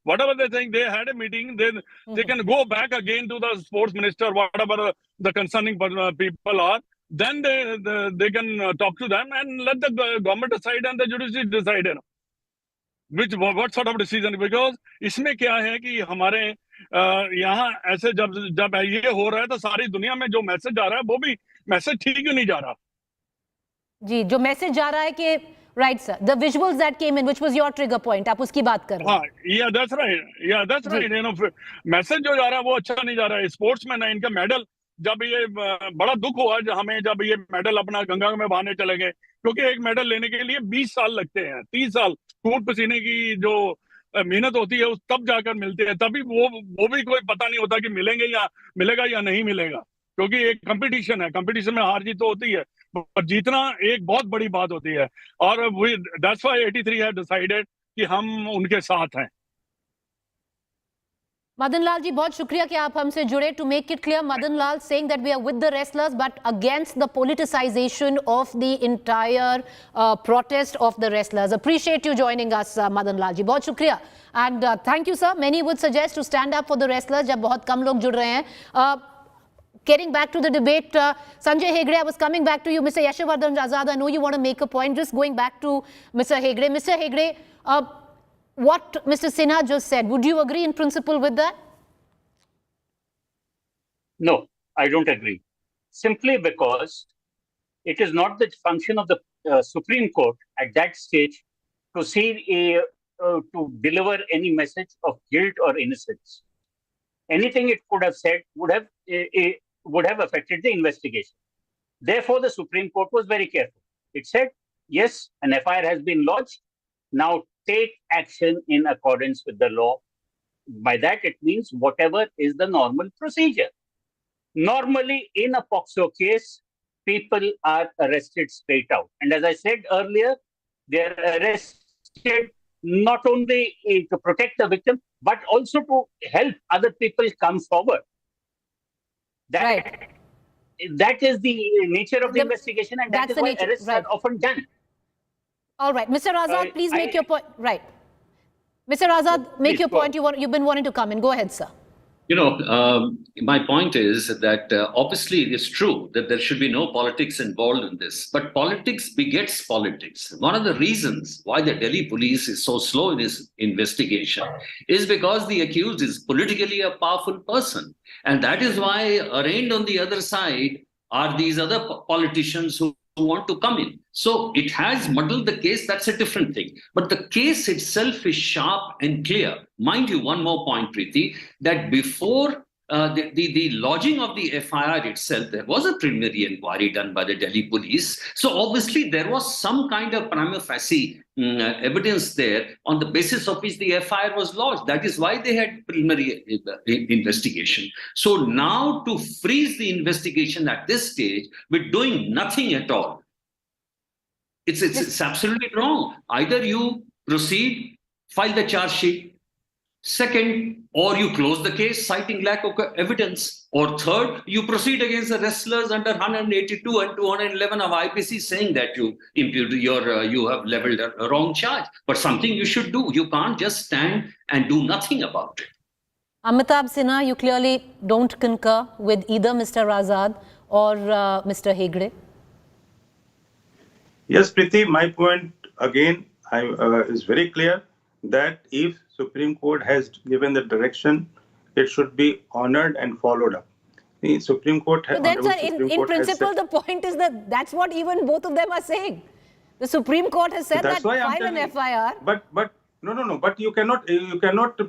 Whatever they think, they had a meeting, they can go back again to the sports minister, whatever the concerning people are. Then they can talk to them and let the government decide and the judiciary decide, what sort of decision. Because इसमें क्या है कि हमारे यहाँ ऐसे जब ये हो रहा है, तो सारी दुनिया में जो मैसेज आ रहा है, वो भी मैसेज ठीक ही नहीं जा रहा. जी, जो मैसेज जा रहा है कि right, sir, the visuals that came in, which was your trigger point, आप उसकी बात कर रहे हैं. Yeah, that's right. मैसेज जो जा रहा है वो अच्छा नहीं जा रहा है. स्पोर्ट्स में ना इनका मेडल, जब ये बड़ा दुख हुआ हमें जब ये मेडल अपना गंगा में बहाने चले गए, क्योंकि एक मेडल लेने के लिए 20 साल लगते हैं, 30 साल खून पसीने की जो मेहनत होती है, तब जाकर मिलते हैं. तभी वो भी कोई पता नहीं होता कि मिलेगा या नहीं मिलेगा, क्योंकि एक कंपटीशन है, कंपटीशन में हार जीत तो होती है, पर जीतना एक बहुत बड़ी बात होती है. और that's why 83 had decided कि हम उनके साथ हैं. Madan Lal ji, बहुत शुक्रिया कि आप हमसे जुड़े. To make it clear, Madan Lal saying that we are with the wrestlers but against the politicization of the entire protest of the wrestlers. Appreciate you joining us, Madan Lal ji. बहुत शुक्रिया. And thank you, sir. Many would suggest to stand up for the wrestlers जब बहुत कम लोग जुड़ रहे हैं. Getting back to the debate, Sanjay Hegde, I was coming back to you. Mr. Yashwardhan Azad, I know you want to make a point. Just going back to Mr. Hegde. Mr. Hegde, what Mr. Sinha just said, would you agree in principle with that? No, I don't agree. Simply because it is not the function of the Supreme Court at that stage to see to deliver any message of guilt or innocence. Anything it could have said would have affected the investigation. Therefore, the Supreme Court was very careful. It said, yes, an FIR has been lodged. Now take action in accordance with the law. By that, it means whatever is the normal procedure. Normally, in a POCSO case, people are arrested straight out. And as I said earlier, they are arrested not only to protect the victim, but also to help other people come forward. That is the nature of the investigation, and that is why arrests are often done. All right. Mr. Azad, please make your point. Right. Mr. Azad, make your point. You've been wanting to come in. Go ahead, sir. You know, my point is that obviously it is true that there should be no politics involved in this, but politics begets politics. One of the reasons why the Delhi police is so slow in its investigation is because the accused is politically a powerful person. And that is why arraigned on the other side are these other politicians who want to come in. So it has muddled the case, that's a different thing. But the case itself is sharp and clear. Mind you, one more point, Preeti, that before the lodging of the FIR itself, there was a preliminary inquiry done by the Delhi police. So obviously there was some kind of prima facie evidence there on the basis of which the FIR was lodged. That is why they had preliminary investigation. So now to freeze the investigation at this stage with doing nothing at all, it's absolutely wrong. Either you proceed, file the charge sheet, second, or you close the case citing lack of evidence, or third, you proceed against the wrestlers under 182 and 211 of IPC saying that you have leveled a wrong charge. But something you should do. You can't just stand and do nothing about it. Amitabh Sinha, you clearly don't concur with either Mr. Azad or Mr. Hegde. Yes, Preeti, my point again is very clear that if Supreme Court has given the direction, it should be honored and followed up. The Supreme Court has. But then, sir, in principle, the point is that that's what even both of them are saying. The Supreme Court has said that file an FIR. But no. But you cannot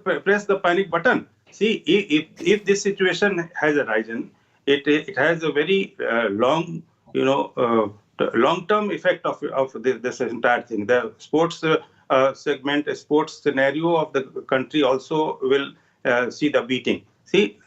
press the panic button. See, if this situation has arisen, it has a very long, long-term effect of this entire thing. The sports segment, sports scenario of the country also will see the beating. See,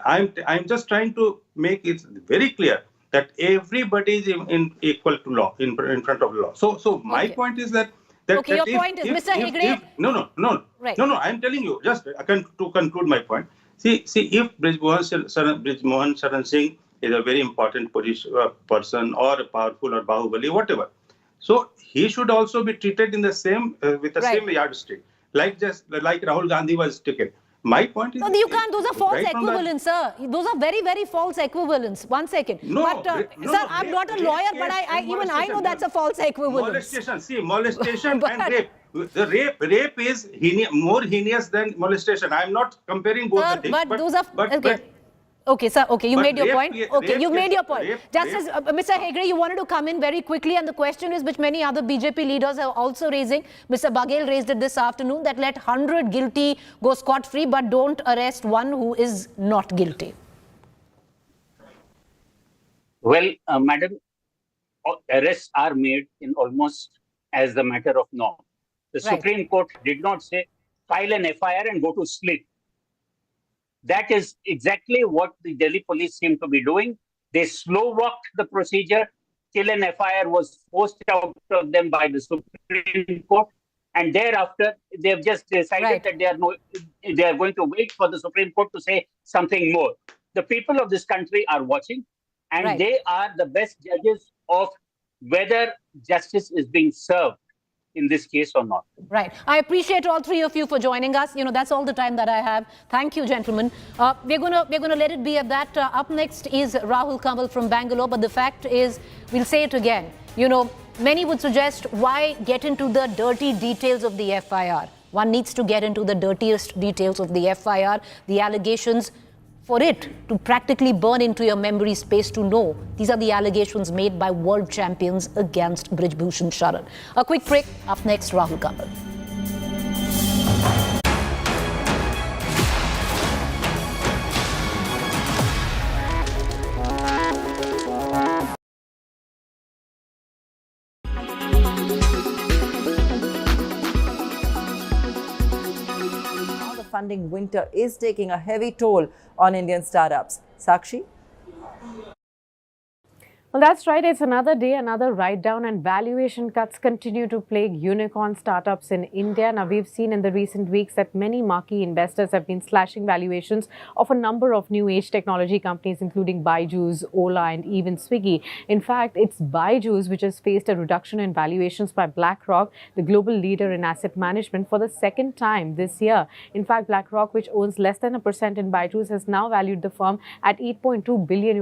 I'm just trying to make it very clear that everybody is equal to law in front of law. So my point is that. Okay, your point is, Mr. Hegde. No. Right. No. I'm telling you just to conclude my point. See, if Brij Bhushan Sharan Singh is a very important person or powerful or Bahubali, whatever. So he should also be treated in the same with the same yardstick, like Rahul Gandhi was taken. My point is, no, you can't. Those are false equivalents, sir. Those are very, very false equivalents. 1 second. No, sir, I'm not a lawyer, but I know that's a false equivalence. Molestation and rape. The rape is more heinous than molestation. I'm not comparing both the things. But those are okay, sir. Okay, you made your point. Okay, you made your point. Justice Mr. Hegde, you wanted to come in very quickly, and the question is, which many other BJP leaders are also raising. Mr. Baghel raised it this afternoon, that let 100 guilty go scot-free, but don't arrest one who is not guilty. Well, madam, arrests are made in almost as the matter of norm. The Supreme Court did not say file an FIR and go to sleep. That is exactly what the Delhi police seem to be doing. They slow-walked the procedure till an FIR was forced out of them by the Supreme Court. And thereafter, they have just decided that they are going to wait for the Supreme Court to say something more. The people of this country are watching, and they are the best judges of whether justice is being served in this case or not. Right. I appreciate all three of you for joining us. You know, that's all the time that I have. Thank you, gentlemen. We're gonna let it be at that. Up next is Rahul Kamal from Bangalore. But the fact is, we'll say it again. You know, many would suggest, why get into the dirty details of the FIR? One needs to get into the dirtiest details of the FIR, the allegations, for it to practically burn into your memory space to know these are the allegations made by world champions against Brij Bhushan Sharan. A quick break. Up next, Rahul Kamal. Funding winter is taking a heavy toll on Indian startups. Sakshi? Well, that's right. It's another day, another write-down, and valuation cuts continue to plague unicorn startups in India. Now, we've seen in the recent weeks that many marquee investors have been slashing valuations of a number of new age technology companies, including Byju's, Ola, and even Swiggy. In fact, it's Byju's which has faced a reduction in valuations by BlackRock, the global leader in asset management, for the second time this year. In fact, BlackRock, which owns less than 1% in Byju's, has now valued the firm at $8.2 billion.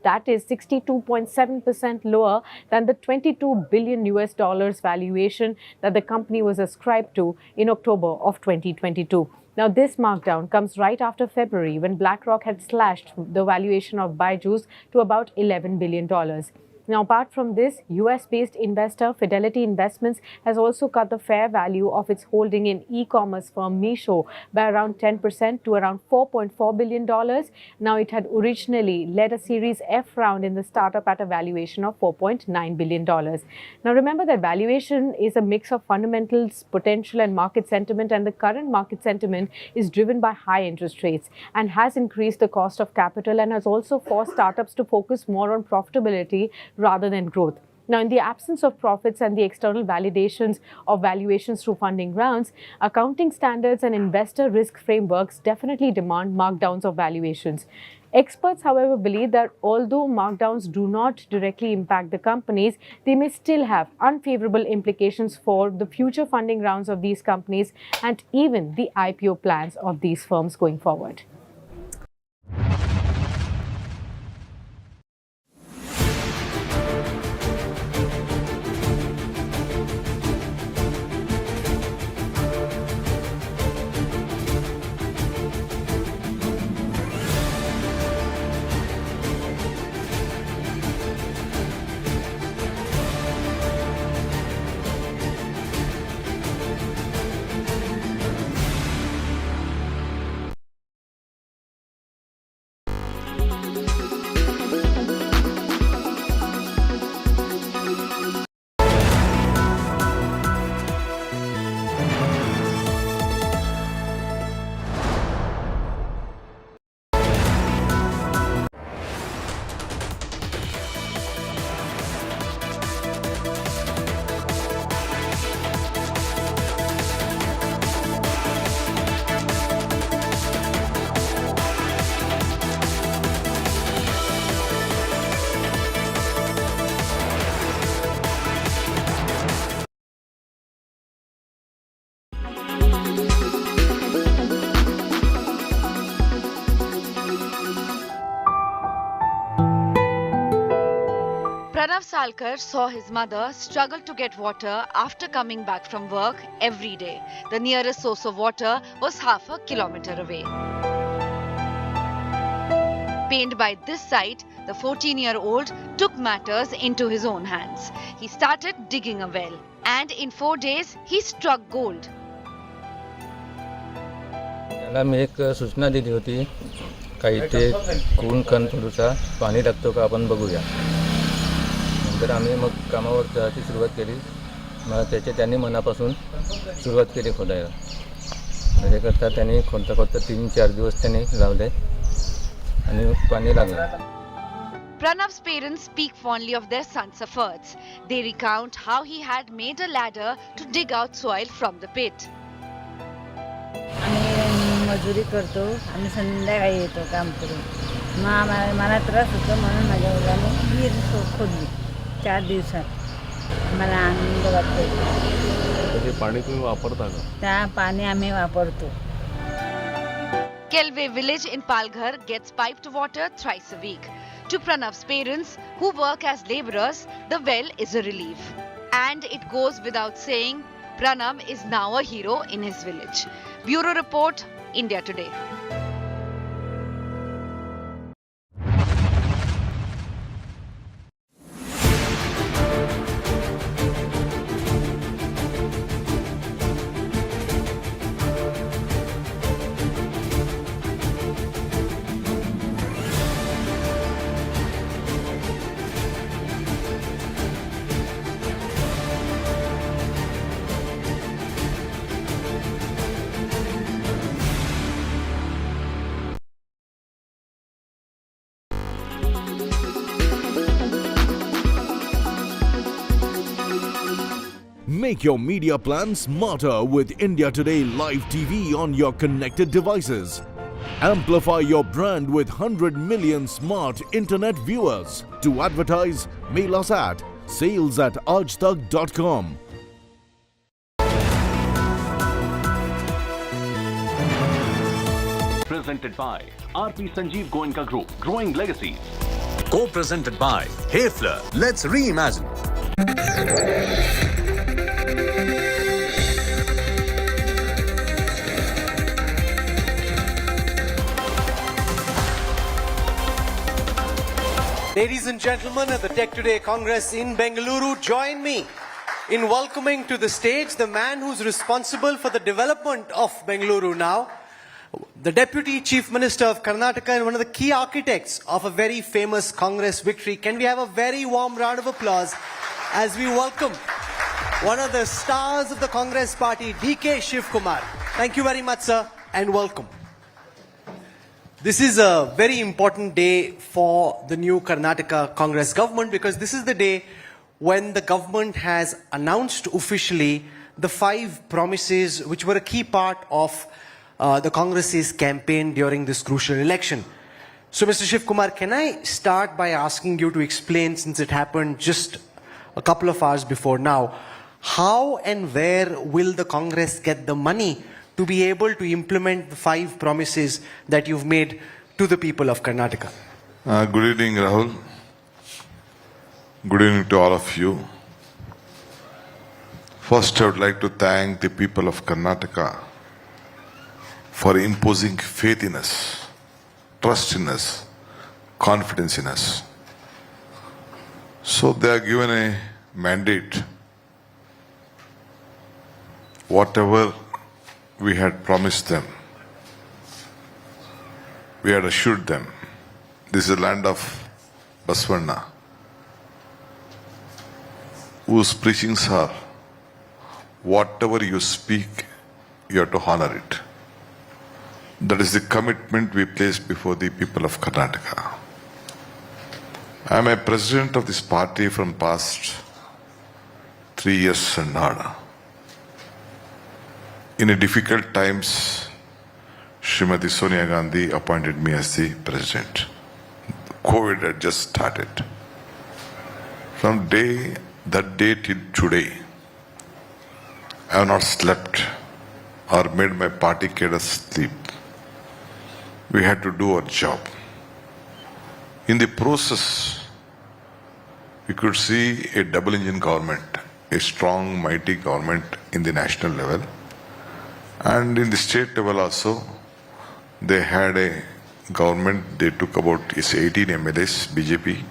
That is 62.7% lower than the $22 billion valuation that the company was ascribed to in October of 2022. Now, this markdown comes right after February, when BlackRock had slashed the valuation of Byju's to about $11 billion. Now, apart from this, US-based investor Fidelity Investments has also cut the fair value of its holding in e-commerce firm Meesho by around 10% to around $4.4 billion. Now, it had originally led a Series F round in the startup at a valuation of $4.9 billion. Now, remember that valuation is a mix of fundamentals, potential, and market sentiment, and the current market sentiment is driven by high interest rates and has increased the cost of capital and has also forced startups to focus more on profitability rather than growth. Now, in the absence of profits and the external validations of valuations through funding rounds, accounting standards and investor risk frameworks definitely demand markdowns of valuations. Experts, however, believe that although markdowns do not directly impact the companies, they may still have unfavorable implications for the future funding rounds of these companies and even the IPO plans of these firms going forward. Pranav Salkar saw his mother struggle to get water after coming back from work every day. The nearest source of water was half a kilometer away. Pained by this sight, the 14-year-old took matters into his own hands. He started digging a well, and in 4 days, he struck gold. त्याला मी एक सूचना दिली होती काही ते खून खण थोडंसं पाणी टाकतो का आपण बघूया. नंतर आम्ही मग कामावर जायची सुरुवात केली. मग त्यांनी मनापासून सुरुवात केली खोदायला. त्याच्याकरता त्यांनी खोदता 3-4 दिवस त्यांनी लावले आणि पाणी लागलं. Pranav's parents speak fondly of their son's efforts. They recount how he had made a ladder to dig out soil from the pit. मजुरी करतो आणि संध्याकाळी येतो काम करून. मग मला त्रास होतो म्हणून माझ्या मुलाने विहीर खोदली 4 दिवसात. मला आनंद वाटतो. ते पाणी तुम्ही वापरता का? त्या पाणी आम्ही वापरतो. Kelve village in Palghar gets piped water thrice a week. To Pranav's parents, who work as labourers, the well is a relief. And it goes without saying, Pranav is now a hero in his village. Bureau Report, India Today. Make your media plan smarter with India Today Live TV on your connected devices. Amplify your brand with 100 million smart internet viewers. To advertise, mail us at sales@aajtak.com. Presented by RP Sanjeev Goenka Group, Growing Legacies. Co-presented by Hayfler. Let's reimagine. Ladies and gentlemen at the Tech Today Congress in Bengaluru, join me in welcoming to the stage the man who's responsible for the development of Bengaluru now, the Deputy Chief Minister of Karnataka and one of the key architects of a very famous Congress victory. Can we have a very warm round of applause as we welcome one of the stars of the Congress party, DK Shivakumar. Thank you very much, sir, and welcome. This is a very important day for the new Karnataka Congress government because this is the day when the government has announced officially the 5 promises which were a key part of the Congress's campaign during this crucial election. So Mr. Shivakumar, can I start by asking you to explain, since it happened just a couple of hours before now, how and where will the Congress get the money to be able to implement the 5 promises that you've made to the people of Karnataka? Good evening, Rahul. Good evening to all of you. First, I would like to thank the people of Karnataka for imposing faith in us, trust in us, confidence in us. So they are given a mandate. Whatever we had promised them, we had assured them, this is the land of Basvanna, whose preachings are, whatever you speak, you have to honor it. That is the commitment we place before the people of Karnataka. I am a president of this party from past 3 years and odd. In a difficult times, Srimati Sonia Gandhi appointed me as the president. COVID had just started. From that day till today, I have not slept or made my party cadres sleep. We had to do our job. In the process, we could see a double-engine government, a strong, mighty government in the national level. And in the state level also, they had a government, they took about 18 MLAs, BJP,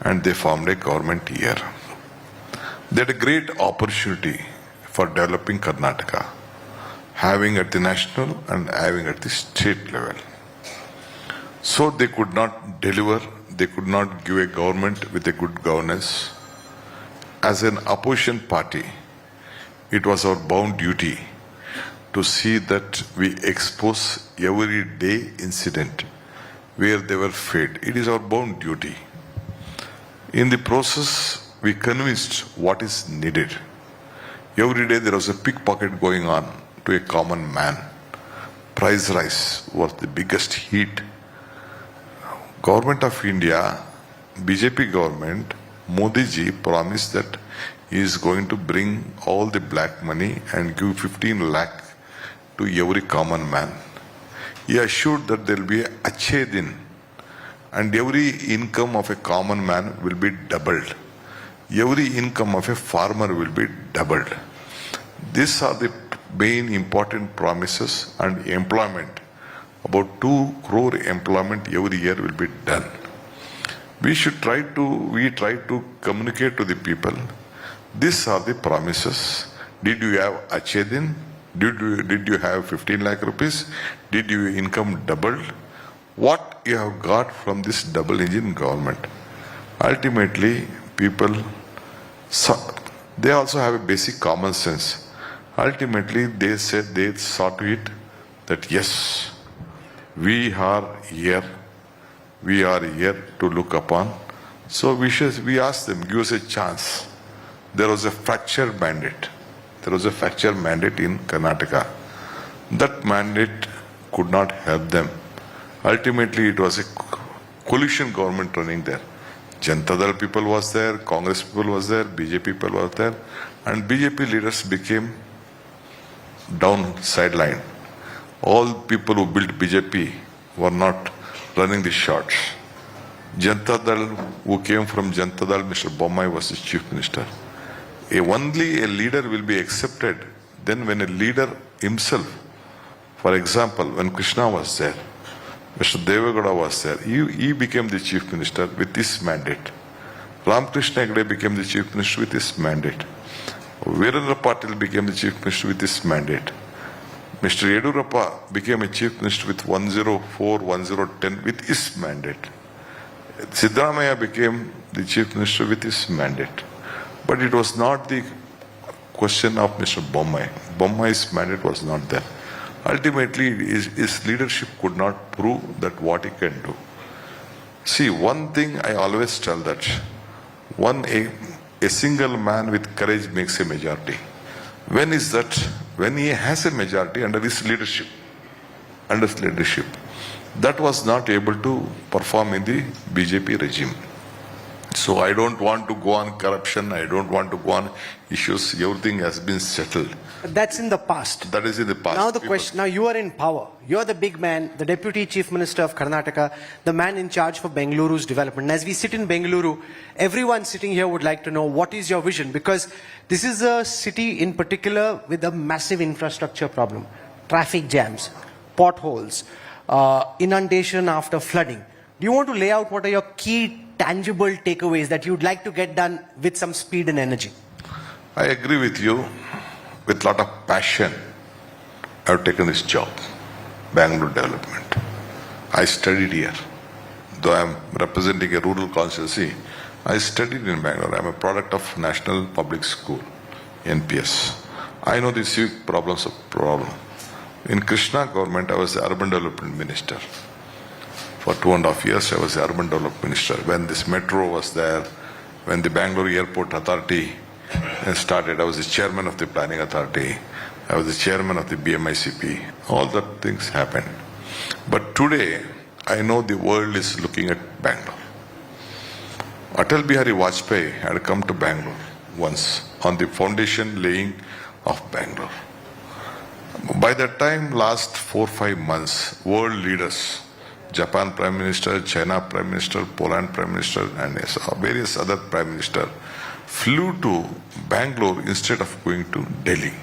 and they formed a government here. They had a great opportunity for developing Karnataka, having at the national and having at the state level. So they could not deliver, they could not give a government with a good governance. As an opposition party, it was our bound duty to see that we expose every day incident where they were failed. It is our bound duty. In the process, we convinced what is needed. Every day there was a pickpocket going on to a common man. price rise was the biggest hit. Government of India, BJP government, Modi ji promised that he is going to bring all the black money and give 15 lakh to every common man. He assured that there will be a Achhe Din and every income of a common man will be doubled. Every income of a farmer will be doubled. These are the main important promises, and employment. About 2 crore employment every year will be done. We try to communicate to the people. These are the promises. Did you have Achhe Din? Did you have 15 lakh rupees? Did your income doubled? What you have got from this double engine government? Ultimately, people, they also have a basic common sense. Ultimately, they saw to it that yes, we are here to look upon. So we asked them, give us a chance. There was a fracture mandate. There was a fracture mandate in Karnataka. That mandate could not help them. Ultimately, it was a coalition government running there. Janata Dal people was there, Congress people was there, BJP people was there, and BJP leaders became down sideline. All people who built BJP were not running the shots. Janata Dal, who came from Janata Dal, Mr. Bommai was the chief minister. Only a leader will be accepted then when a leader himself, for example, when Krishna was there, Mr. Devagowda was there, he became the chief minister with this mandate. Ramakrishna Hegde became the chief minister with this mandate. Virendra Patil became the chief minister with this mandate. Mr. Yedurappa became a chief minister with 104, 1010 with his mandate. Siddaramaiah became the chief minister with his mandate. But it was not the question of Mr. Bommai. Bommai's mandate was not there. Ultimately, his leadership could not prove that what he can do. See, one thing I always tell that a single man with courage makes a majority. When is that? When he has a majority under his leadership. That was not able to perform in the BJP regime. So I don't want to go on corruption. I don't want to go on issues. Everything has been settled. That's in the past. That is in the past. Now the question, now you are in power. You are the big man, the Deputy Chief Minister of Karnataka, the man in charge for Bengaluru's development. And as we sit in Bengaluru, everyone sitting here would like to know what is your vision, because this is a city in particular with a massive infrastructure problem. Traffic jams, potholes, inundation after flooding. Do you want to lay out what are your key tangible takeaways that you'd like to get done with some speed and energy? I agree with you. With a lot of passion, I have taken this job, Bangalore development. I studied here. Though I am representing a rural constituency, I studied in Bangalore. I am a product of National Public School, NPS. I know the civic problems of problem. In Krishna government, I was the Urban Development Minister. For 2.5 years, I was the Urban Development Minister. When this metro was there, when the Bangalore Airport Authority started, I was the chairman of the Planning Authority. I was the chairman of the BMICP. All that things happened. But today, I know the world is looking at Bangalore. Atal Bihari Vajpayee had come to Bangalore once on the foundation laying of Bangalore. By that time, last 4-5 months, world leaders, Japan Prime Minister, China Prime Minister, Poland Prime Minister, and various other Prime Minister flew to Bangalore instead of going to Delhi.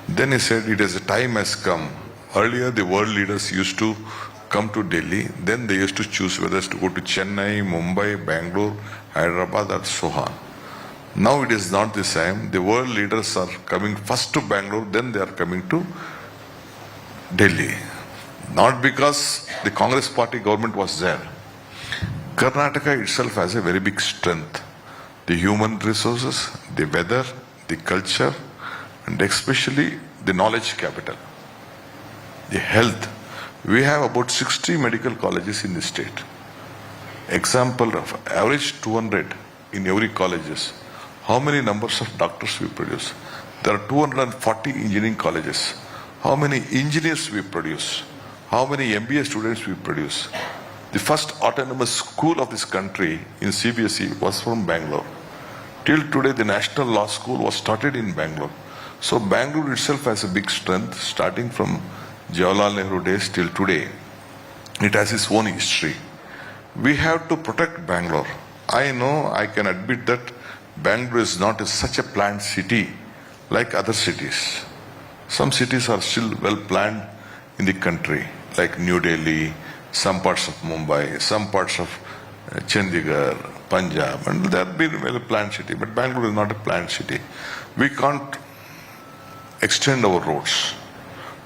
Then he said, the time has come. Earlier, the world leaders used to come to Delhi. Then they used to choose whether to go to Chennai, Mumbai, Bangalore, Hyderabad, or so on. Now it is not the same. The world leaders are coming first to Bangalore, then they are coming to Delhi. Not because the Congress party government was there. Karnataka itself has a very big strength. The human resources, the weather, the culture, and especially the knowledge capital. The health. We have about 60 medical colleges in the state. Example of average 200 in every colleges. How many numbers of doctors we produce? There are 240 engineering colleges. how many engineers we produce, how many MBA students we produce. The first autonomous school of this country in CBSE was from Bangalore. Till today, the National Law School was started in Bangalore. So Bangalore itself has a big strength, starting from Jawaharlal Nehru days till today. It has its own history. We have to protect Bangalore. I know, I can admit that Bangalore is not such a planned city like other cities. Some cities are still well planned in the country, like New Delhi, some parts of Mumbai, some parts of Chandigarh, Punjab, and they have been well planned city. But Bangalore is not a planned city. We can't extend our roads.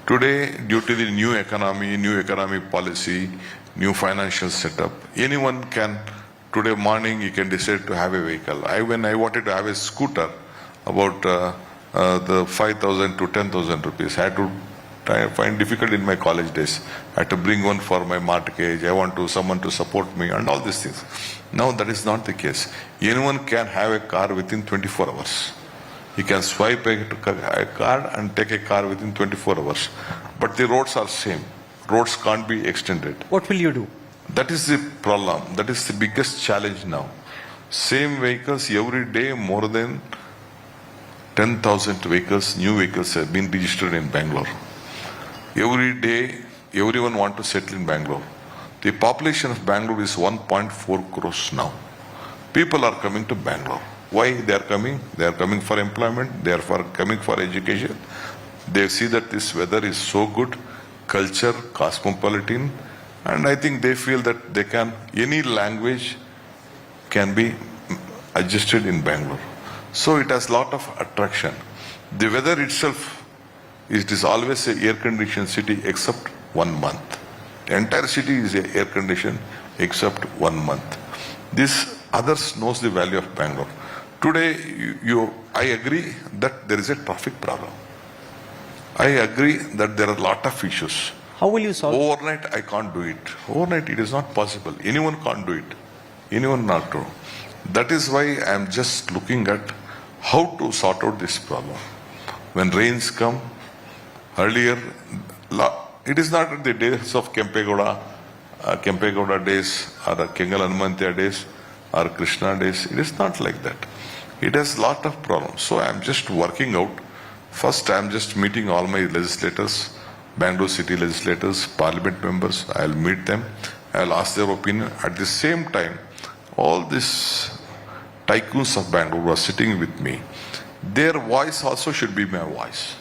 Today, due to the new economy policy, new financial setup, anyone can, today morning, you can decide to have a vehicle. When I wanted to have a scooter, about the 5,000 to 10,000 rupees, I had to find difficult in my college days. I had to bring one for my mortgage. I want someone to support me and all these things. Now that is not the case. Anyone can have a car within 24 hours. You can swipe a card and take a car within 24 hours. But the roads are same. Roads can't be extended. What will you do? That is the problem. That is the biggest challenge now. Same vehicles every day, more than 10,000 vehicles, new vehicles have been registered in Bangalore. Every day, everyone wants to settle in Bangalore. The population of Bangalore is 1.4 crores now. People are coming to Bangalore. Why they are coming? They are coming for employment. They are coming for education. They see that this weather is so good, culture, cosmopolitan, and I think they feel that they can, any language can be adjusted in Bangalore. So it has lot of attraction. The weather itself, it is always an air-conditioned city except 1 month. The entire city is air-conditioned except 1 month. This others knows the value of Bangalore. Today, I agree that there is a traffic problem. I agree that there are a lot of issues. How will you solve it? Overnight, I can't do it. Overnight, it is not possible. Anyone can't do it. Anyone not do. That is why I am just looking at how to sort out this problem. When rains come, earlier, it is not in the days of Kempegowda days, or the Kengal Hanumantiya days, or Krishna days. It is not like that. It has lot of problems. So I am just working out. First, I am just meeting all my legislators, Bangalore city legislators, parliament members. I will meet them. I will ask their opinion. At the same time, all these tycoons of Bangalore are sitting with me. Their voice also should be my voice.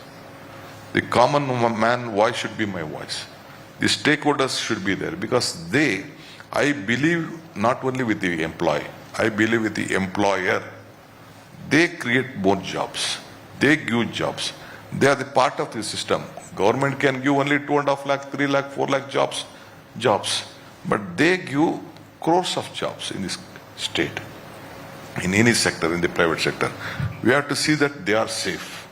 The common man voice should be my voice. The stakeholders should be there because I believe not only with the employee, I believe with the employer. They create more jobs. They give jobs. They are the part of the system. Government can give only 2.5 lakh, 3 lakh, 4 lakh jobs. But they give crores of jobs in this state, in any sector, in the private sector. We have to see that they are safe.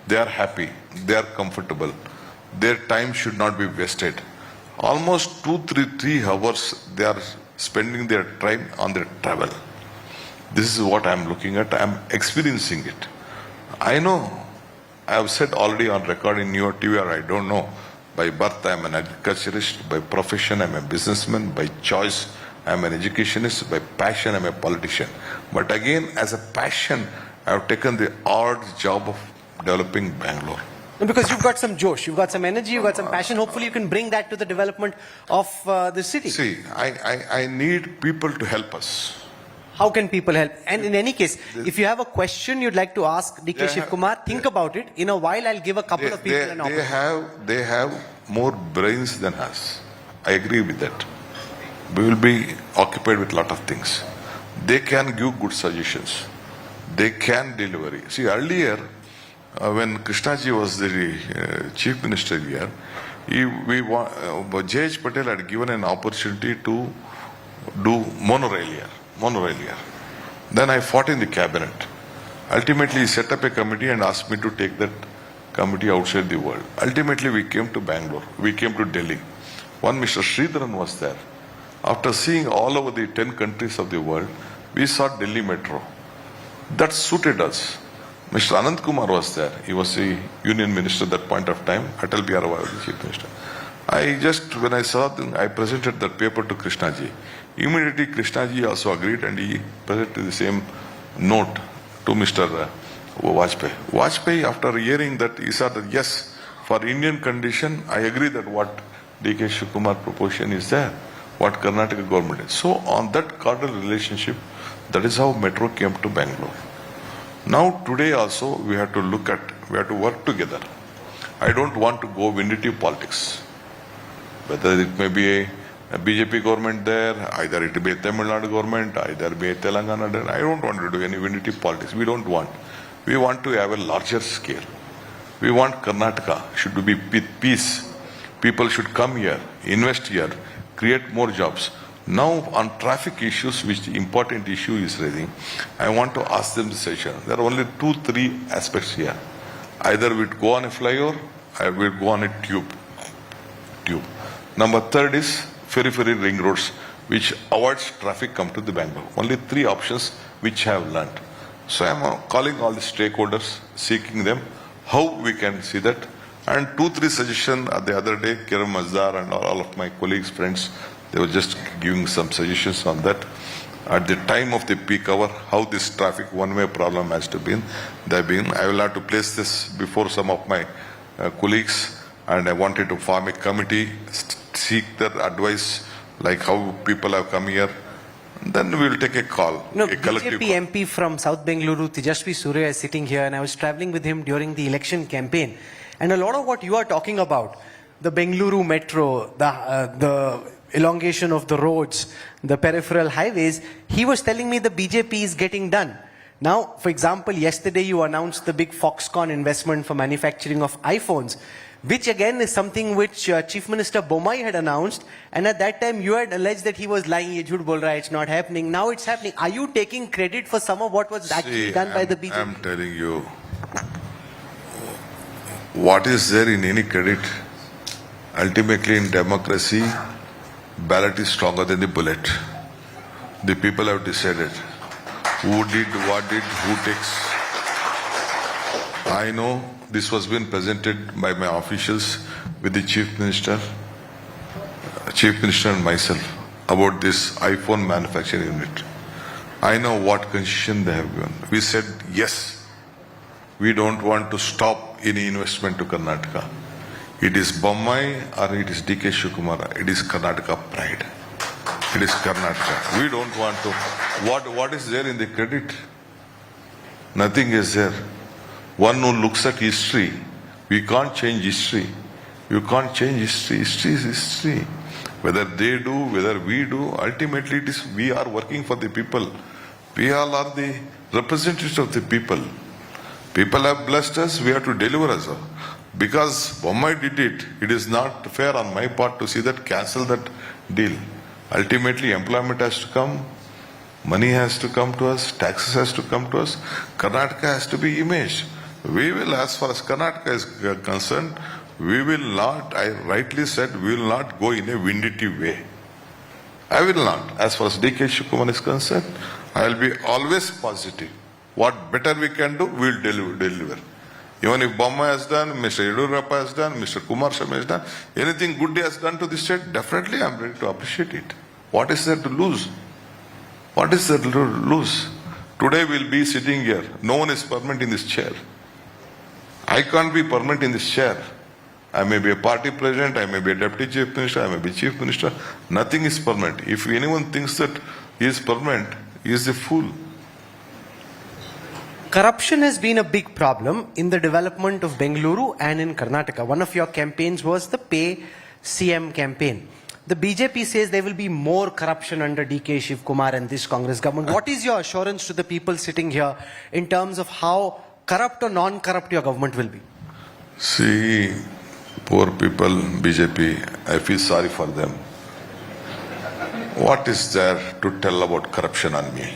They are happy. They are comfortable. Their time should not be wasted. Almost 3 hours they are spending their time on their travel. This is what I am looking at. I am experiencing it. I know. I have said already on record in your TV, or I don't know. By birth, I am an agriculturist. By profession, I am a businessman. By choice, I am an educationist. By passion, I am a politician. But again, as a passion, I have taken the odd job of developing Bangalore. Because you've got some josh, you've got some energy, you've got some passion. Hopefully you can bring that to the development of the city. See, I need people to help us. How can people help? And in any case, if you have a question you'd like to ask DK Shivakumar, think about it. In a while, I'll give a couple of people an opportunity. They have more brains than us. I agree with that. We will be occupied with a lot of things. They can give good suggestions. They can deliver. See, earlier, when Krishnaji was the chief minister here, J.H. Patel had given an opportunity to do monorail here. Then I fought in the cabinet. Ultimately, he set up a committee and asked me to take that committee outside the world. Ultimately, we came to Bangalore. We came to Delhi. One Mr. Sridharan was there. After seeing all over the 10 countries of the world, we saw Delhi Metro. That suited us. Mr. Anand Kumar was there. He was the union minister at that point of time. Atal Bihari was the chief minister. When I saw them, I presented that paper to Krishnaji. Immediately Krishnaji also agreed and he presented the same note to Mr. Vajpayee. Vajpayee, after hearing that, he said that yes, for Indian condition, I agree that what DK Shivakumar proposition is there, what Karnataka government is. So on that cordial relationship, that is how metro came to Bangalore. Now today also we have to work together. I don't want to go vindictive politics. Whether it may be a BJP government there, either it be a Tamil Nadu government, either be a Telangana there. I don't want to do any vindictive politics. We don't want. We want to have a larger scale. We want Karnataka should be peace. People should come here, invest here, create more jobs. Now on traffic issues, which the important issue is raising, I want to ask them the session. There are only 2-3 aspects here. Either we'd go on a flyover, or we'd go on a tube. Number third is periphery ring roads, which avoids traffic come to the Bangalore. Only 3 options which I have learnt. So I am calling all the stakeholders, seeking them, how we can see that. And 2-3 suggestions the other day, Kiran Mazdar and all of my colleagues, friends, they were just giving some suggestions on that. At the time of the peak hour, how this traffic one-way problem has to be. I will have to place this before some of my colleagues, and I wanted to form a committee, seek their advice, like how people have come here. Then we will take a call. No, a collective BJP MP from South Bengaluru, Tejasvi Surya, is sitting here, and I was traveling with him during the election campaign. And a lot of what you are talking about, the Bengaluru metro, the elongation of the roads, the peripheral highways, he was telling me the BJP is getting done. Now, for example, yesterday you announced the big Foxconn investment for manufacturing of iPhones, which again is something which Chief Minister Bommai had announced, and at that time you had alleged that he was lying, ye jhoot bol raha hai, it's not happening. Now it's happening. Are you taking credit for some of what was actually done by the BJP? I'm telling you, what is there in any credit? Ultimately in democracy, ballot is stronger than the bullet. The people have decided who did, what did, who takes. I know this was being presented by my officials with the Chief Minister and myself about this iPhone manufacturing unit. I know what concession they have given. We said yes, we don't want to stop any investment to Karnataka. It is Bommai or it is DK Shivakumar. It is Karnataka pride. It is Karnataka. We don't want to. What is there in the credit? Nothing is there. One who looks at history, we can't change history. You can't change history. History is history. Whether they do, whether we do, ultimately it is we are working for the people. We all are the representatives of the people. People have blessed us, we have to deliver us. Because Bommai did it, it is not fair on my part to see that cancel that deal. Ultimately employment has to come, money has to come to us, taxes has to come to us, Karnataka has to be imaged. We will, as far as Karnataka is concerned, we will not, I rightly said, we will not go in a vindictive way. I will not. As far as DK Shivakumar is concerned, I will be always positive. What better we can do, we will deliver. Even if Bommai has done, Mr. Yedurappa has done, Mr. Kumar Sharma has done, anything good he has done to the state, definitely I am ready to appreciate it. What is there to lose? What is there to lose? Today we will be sitting here. No one is permanent in this chair. I can't be permanent in this chair. I may be a party president, I may be a deputy chief minister, I may be chief minister. Nothing is permanent. If anyone thinks that he is permanent, he is a fool. Corruption has been a big problem in the development of Bengaluru and in Karnataka. One of your campaigns was the Pay CM campaign. The BJP says there will be more corruption under DK Shivakumar and this Congress government. What is your assurance to the people sitting here in terms of how corrupt or non-corrupt your government will be? See, poor people, BJP, I feel sorry for them. What is there to tell about corruption on me?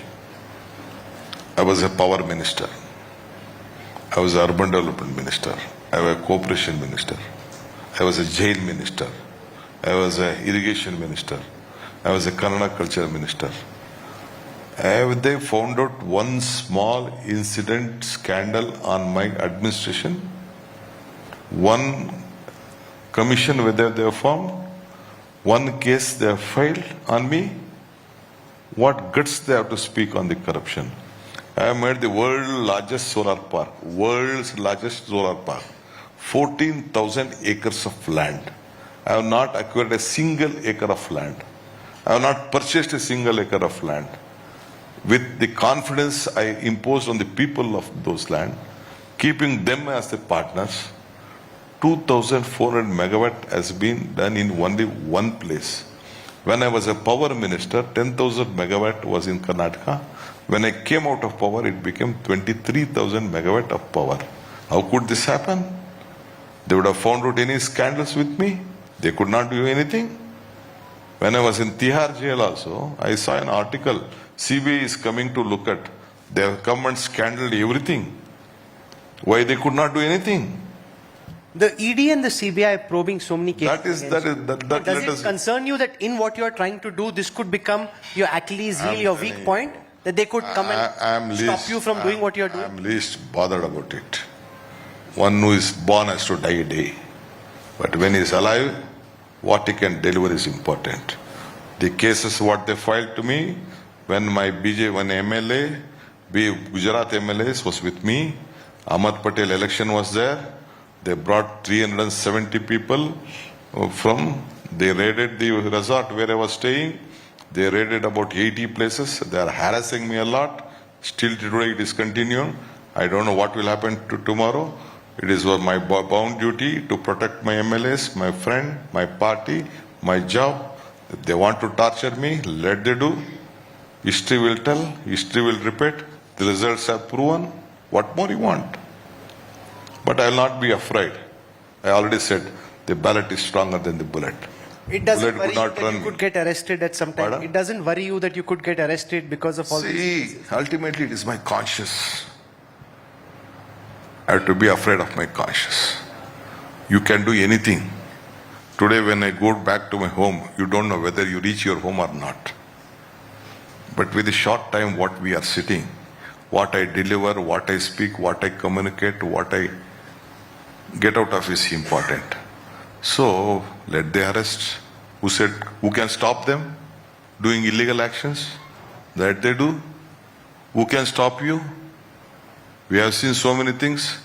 I was a power minister. I was an urban development minister. I was a cooperation minister. I was a jail minister. I was an irrigation minister. I was a Kannada culture minister. Have they found out one small incident, scandal on my administration? One commission whether they have formed? One case they have filed on me? What guts they have to speak on the corruption? I have made the world's largest solar park, 14,000 acres of land. I have not acquired a single acre of land. I have not purchased a single acre of land. With the confidence I imposed on the people of those land, keeping them as the partners, 2,400 megawatt has been done in only one place. When I was a power minister, 10,000 megawatt was in Karnataka. When I came out of power, it became 23,000 megawatt of power. How could this happen? They would have found out any scandals with me. They could not do anything. When I was in Tihar jail also, I saw an article, CBI is coming to look at. They have come and scandaled everything. Why they could not do anything? The ED and the CBI are probing so many cases. Does it concern you that in what you are trying to do, this could become your Achilles heel, your weak point? That they could come and stop you from doing what you are doing? I'm least bothered about it. One who is born has to die a day. But when he is alive, what he can deliver is important. The cases what they filed to me, when my one MLA, Gujarat MLA was with me, Ahmad Patel election was there, they brought 370 people they raided the resort where I was staying, they raided about 80 places, they are harassing me a lot, still today it is continuing. I don't know what will happen tomorrow. It is my bound duty to protect my MLAs, my friend, my party, my job. If they want to torture me, let they do. History will tell, history will repeat. The results have proven. What more you want? But I will not be afraid. I already said the ballot is stronger than the bullet. It doesn't worry you that you could get arrested at some time. It doesn't worry you that you could get arrested because of all these cases. Ultimately it is my conscience. I have to be afraid of my conscience. You can do anything. Today when I go back to my home, you don't know whether you reach your home or not. But with a short time what we are sitting, what I deliver, what I speak, what I communicate, what I get out of is important. So let they arrest. Who said, who can stop them doing illegal actions? That they do. Who can stop you? We have seen so many things.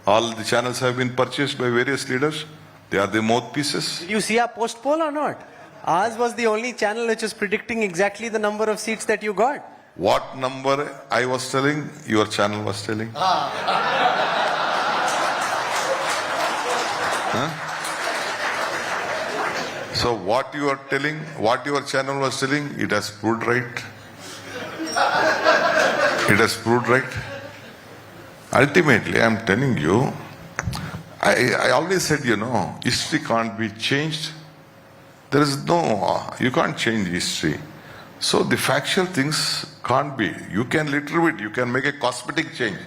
All the channels have been purchased by various leaders. They are the mouthpieces. Did you see our post poll or not? Ours was the only channel which is predicting exactly the number of seats that you got. What number I was telling, your channel was telling? Huh? So what you are telling, what your channel was telling, it has proved right. It has proved right. Ultimately, I am telling you, I always said, history can't be changed. There is you can't change history. So the factual things can't be. You can little bit, you can make a cosmetic change.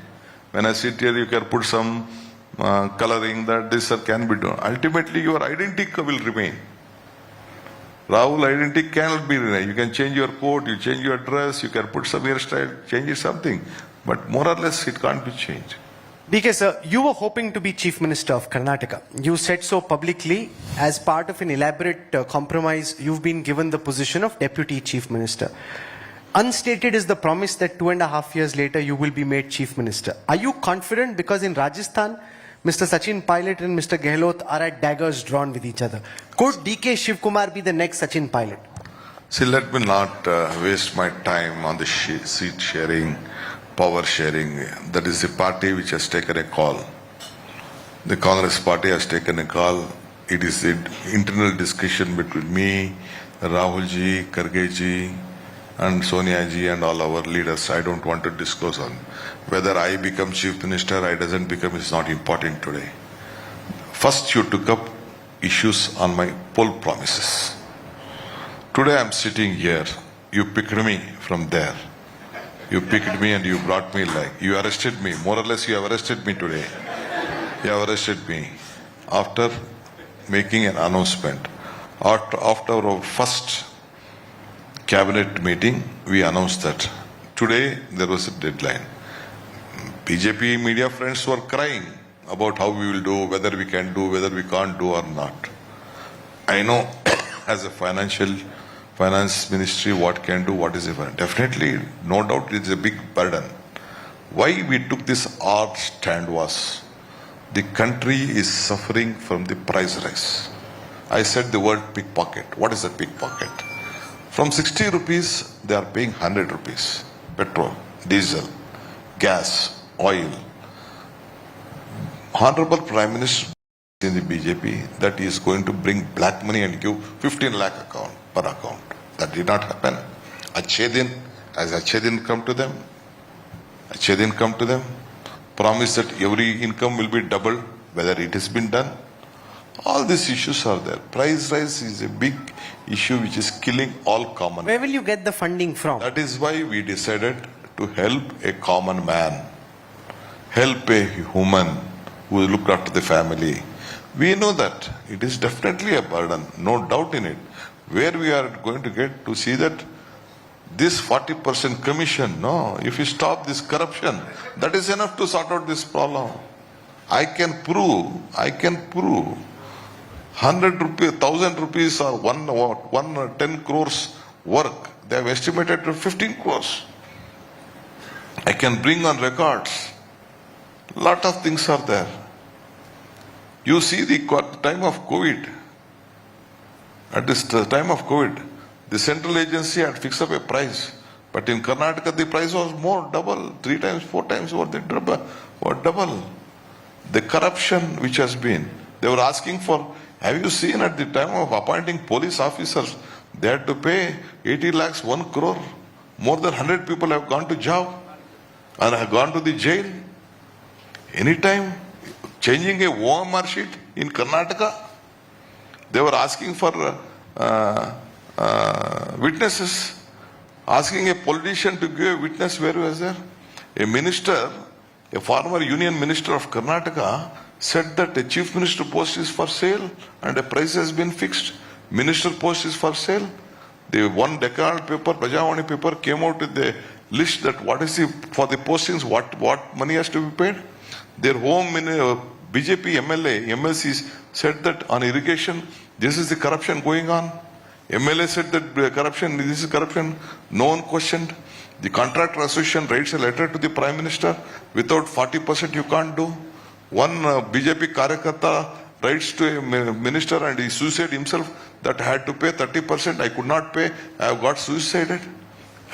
When I sit here, you can put some coloring that this can be done. Ultimately, your identity will remain. Rahul identity cannot be remain. You can change your coat, you change your dress, you can put some hairstyle, change something. But more or less, it can't be changed. DK sir, you were hoping to be Chief Minister of Karnataka. You said so publicly. As part of an elaborate compromise, you've been given the position of Deputy Chief Minister. Unstated is the promise that 2.5 years later you will be made Chief Minister. Are you confident? Because in Rajasthan, Mr. Sachin Pilot and Mr. Gehlot are at daggers drawn with each other. Could DK Shivakumar be the next Sachin Pilot? See, let me not waste my time on the seat sharing, power sharing. That is the party which has taken a call. The Congress party has taken a call. It is the internal discussion between me, Rahul ji, Kharge ji, and Sonia ji and all our leaders. I don't want to disclose on whether I become Chief Minister, I doesn't become, is not important today. First you took up issues on my poll promises. Today I'm sitting here. You picked me from there. You picked me and you brought me you arrested me. More or less you have arrested me today. You have arrested me after making an announcement. After our first cabinet meeting, we announced that Today there was a deadline. BJP media friends were crying about how we will do, whether we can do, whether we can't do or not. I know as a finance ministry what can do, what is different. Definitely, no doubt it is a big burden. Why we took this hard stand was the country is suffering from the price rise. I said the word pickpocket. What is a pickpocket? From 60 rupees, they are paying 100 rupees. Petrol, diesel, gas, oil. Honorable Prime Minister in the BJP that he is going to bring black money and give 15 lakh per account. That did not happen. As Achedin come to them, promise that every income will be doubled, whether it has been done. All these issues are there. Price rise is a big issue which is killing all common. Where will you get the funding from? That is why we decided to help a common man, help a human who looked after the family. We know that it is definitely a burden, no doubt in it. Where we are going to get to see that this 40% commission, no, if you stop this corruption, that is enough to sort out this problem. I can prove 100 rupees, 1000 rupees or 10 crores work. They have estimated to 15 crores. I can bring on records. Lot of things are there. You see the time of COVID. At this time of COVID, the central agency had fixed up a price. But in Karnataka, the price was more, double, 3 times, 4 times what they double. The corruption which has been, they were asking for, have you seen at the time of appointing police officers, they had to pay 80 lakhs, 1 crore. More than 100 people have gone to job and have gone to the jail. Anytime, changing a OMR sheet in Karnataka, they were asking for witnesses, asking a politician to give a witness. Where was there? A minister, a former union minister of Karnataka, said that a chief minister post is for sale and a price has been fixed. Minister post is for sale. The one Deccan paper, Prajavani paper, came out with the list that what is for the postings, what money has to be paid. Their home BJP MLA, MLCs said that on irrigation, this is the corruption going on. MLA said that this is corruption. No one questioned. The contractor association writes a letter to the Prime Minister. Without 40% you can't do. One BJP Karyakarta writes to a minister and he suicided himself that I had to pay 30%. I could not pay. I have got suicided.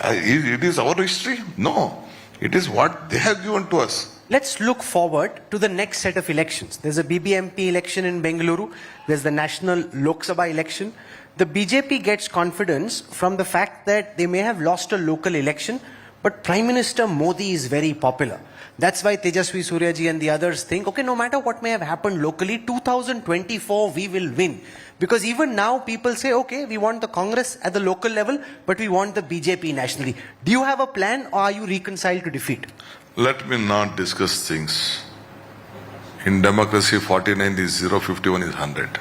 It is our history? No. It is what they have given to us. Let's look forward to the next set of elections. There's a BBMP election in Bengaluru. There's the national Lok Sabha election. The BJP gets confidence from the fact that they may have lost a local election, but Prime Minister Modi is very popular. That's why Tejasvi Suryaji and the others think, okay, no matter what may have happened locally, 2024 we will win. Because even now people say, okay, we want the Congress at the local level, but we want the BJP nationally. Do you have a plan or are you reconciled to defeat? Let me not discuss things. In democracy, 49 is 0, 51 is 100.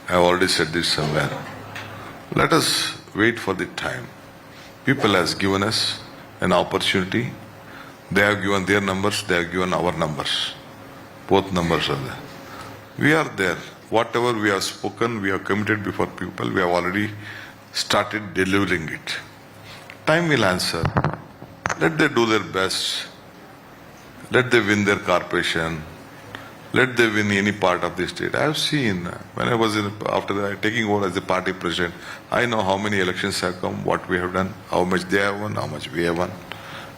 I have already said this somewhere. Let us wait for the time. People has given us an opportunity. They have given their numbers, they have given our numbers. Both numbers are there. We are there. Whatever we have spoken, we have committed before people, we have already started delivering it. Time will answer. Let them do their best. Let them win their corporation. Let them win any part of the state. I have seen, when I was after taking over as the party president, I know how many elections have come, what we have done, how much they have won, how much we have won.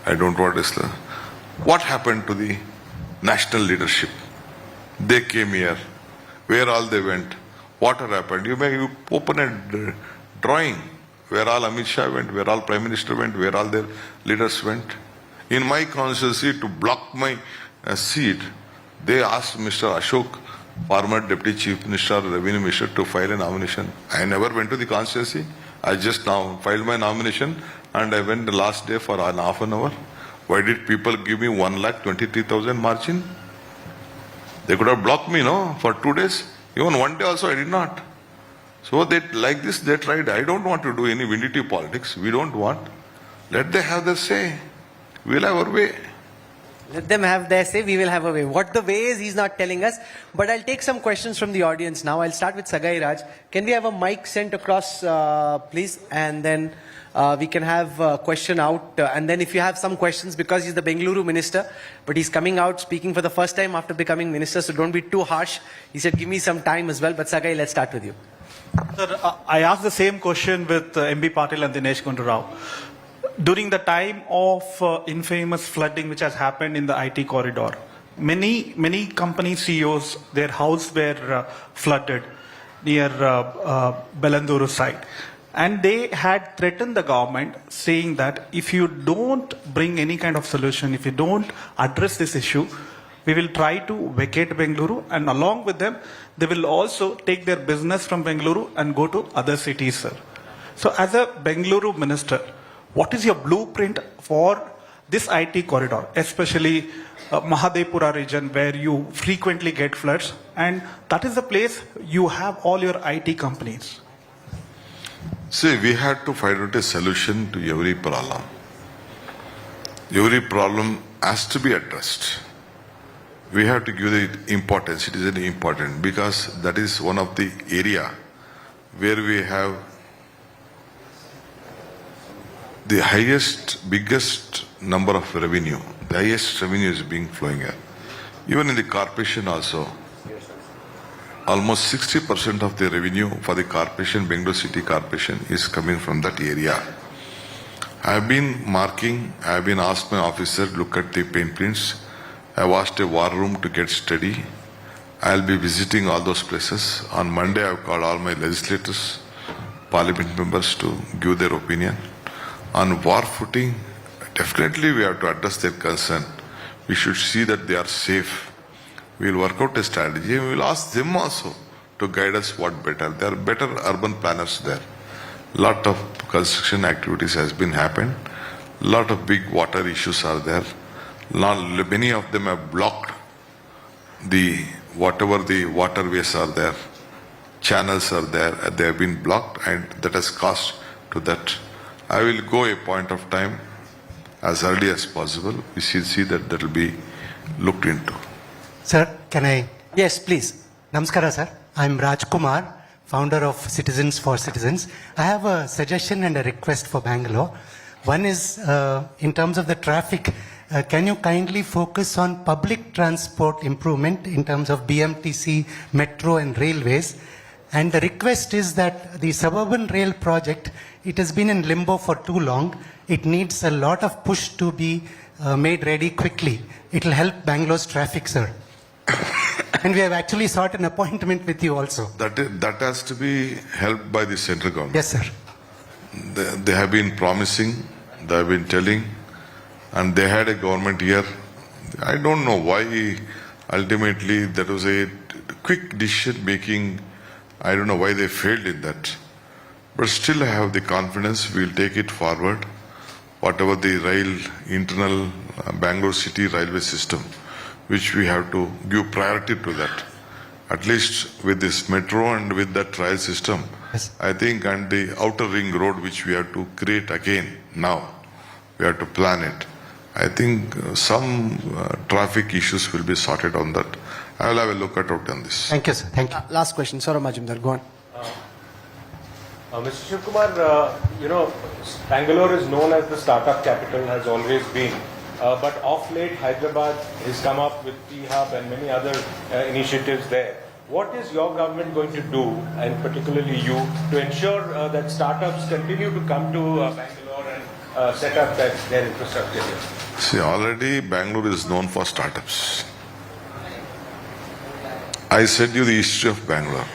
I don't want to. What happened to the national leadership? They came here. Where all they went? What happened? You open a drawing where all Amit Shah went, where all Prime Minister went, where all their leaders went. In my constituency, to block my seat, they asked Mr. Ashok, former Deputy Chief Minister, Revenue Minister, to file a nomination. I never went to the constituency. I just now filed my nomination and I went the last day for an half an hour. Why did people give me 1,23,000 margin? They could have blocked me, no, for 2 days. Even 1 day also I did not. So they like this, they tried. I don't want to do any vindicative politics. We don't want. Let them have their say. We'll have our way. Let them have their say, we will have a way. What the way is, he's not telling us. But I'll take some questions from the audience now. I'll start with Sagai Raj. Can we have a mic sent across, please? And then we can have a question out. And then if you have some questions, because he's the Bengaluru minister, but he's coming out speaking for the first time after becoming minister, so don't be too harsh. He said, give me some time as well. But Sagai, let's start with you. Sir, I asked the same question with MB Patil and Dinesh Gundu Rao. During the time of infamous flooding which has happened in the IT corridor, many company CEOs, their house were flooded near Bellanduru side. And they had threatened the government saying that if you don't bring any kind of solution, if you don't address this issue, we will try to vacate Bengaluru, and along with them, they will also take their business from Bengaluru and go to other cities, sir. So as a Bengaluru minister, what is your blueprint for this IT corridor, especially Mahadevpura region where you frequently get floods, and that is the place you have all your IT companies? See, we had to find out a solution to every problem. Every problem has to be addressed. We have to give it importance. It is very important because that is one of the area where we have the highest, biggest number of revenue. The highest revenue is being flowing here. Even in the corporation also, almost 60% of the revenue for the corporation, Bengaluru City Corporation, is coming from that area. I have been marking, I have been asked my officer, look at the paint prints. I have asked a war room to get steady. I will be visiting all those places. On Monday, I have called all my legislators, parliament members to give their opinion. On war footing, definitely we have to address their concern. We should see that they are safe. We will work out a strategy and we will ask them also to guide us what better. There are better urban planners there. Lot of construction activities has been happened. Lot of big water issues are there. Many of them have blocked whatever the waterways are there. Channels are there. They have been blocked and that has caused to that. I will go a point of time as early as possible. We should see that will be looked into. Sir, can I? Yes, please. Namaskara, sir. I'm Rajkumar, founder of Citizens for Citizens. I have a suggestion and a request for Bangalore. One is in terms of the traffic, can you kindly focus on public transport improvement in terms of BMTC, metro and railways? And the request is that the suburban rail project, it has been in limbo for too long. It needs a lot of push to be made ready quickly. It will help Bangalore's traffic, sir. And we have actually sought an appointment with you also. That has to be helped by the central government. Yes, sir. They have been promising, they have been telling, and they had a government here. I don't know why ultimately there was a quick decision making. I don't know why they failed in that. But still I have the confidence we will take it forward. Whatever the internal Bangalore city railway system, which we have to give priority to that. At least with this metro and with that rail system, yes. I think, and the outer ring road which we have to create again now, we have to plan it. I think some traffic issues will be sorted on that. I will have a look at it on this. Thank you, sir. Thank you. Last question, Saurabh Majumdar, go on. Mr. Shivakumar, Bangalore is known as the startup capital, has always been. But of late, Hyderabad has come up with T-Hub and many other initiatives there. What is your government going to do, and particularly you, to ensure that startups continue to come to Bangalore and set up their infrastructure here? See, already Bangalore is known for startups. I said you the history of Bangalore.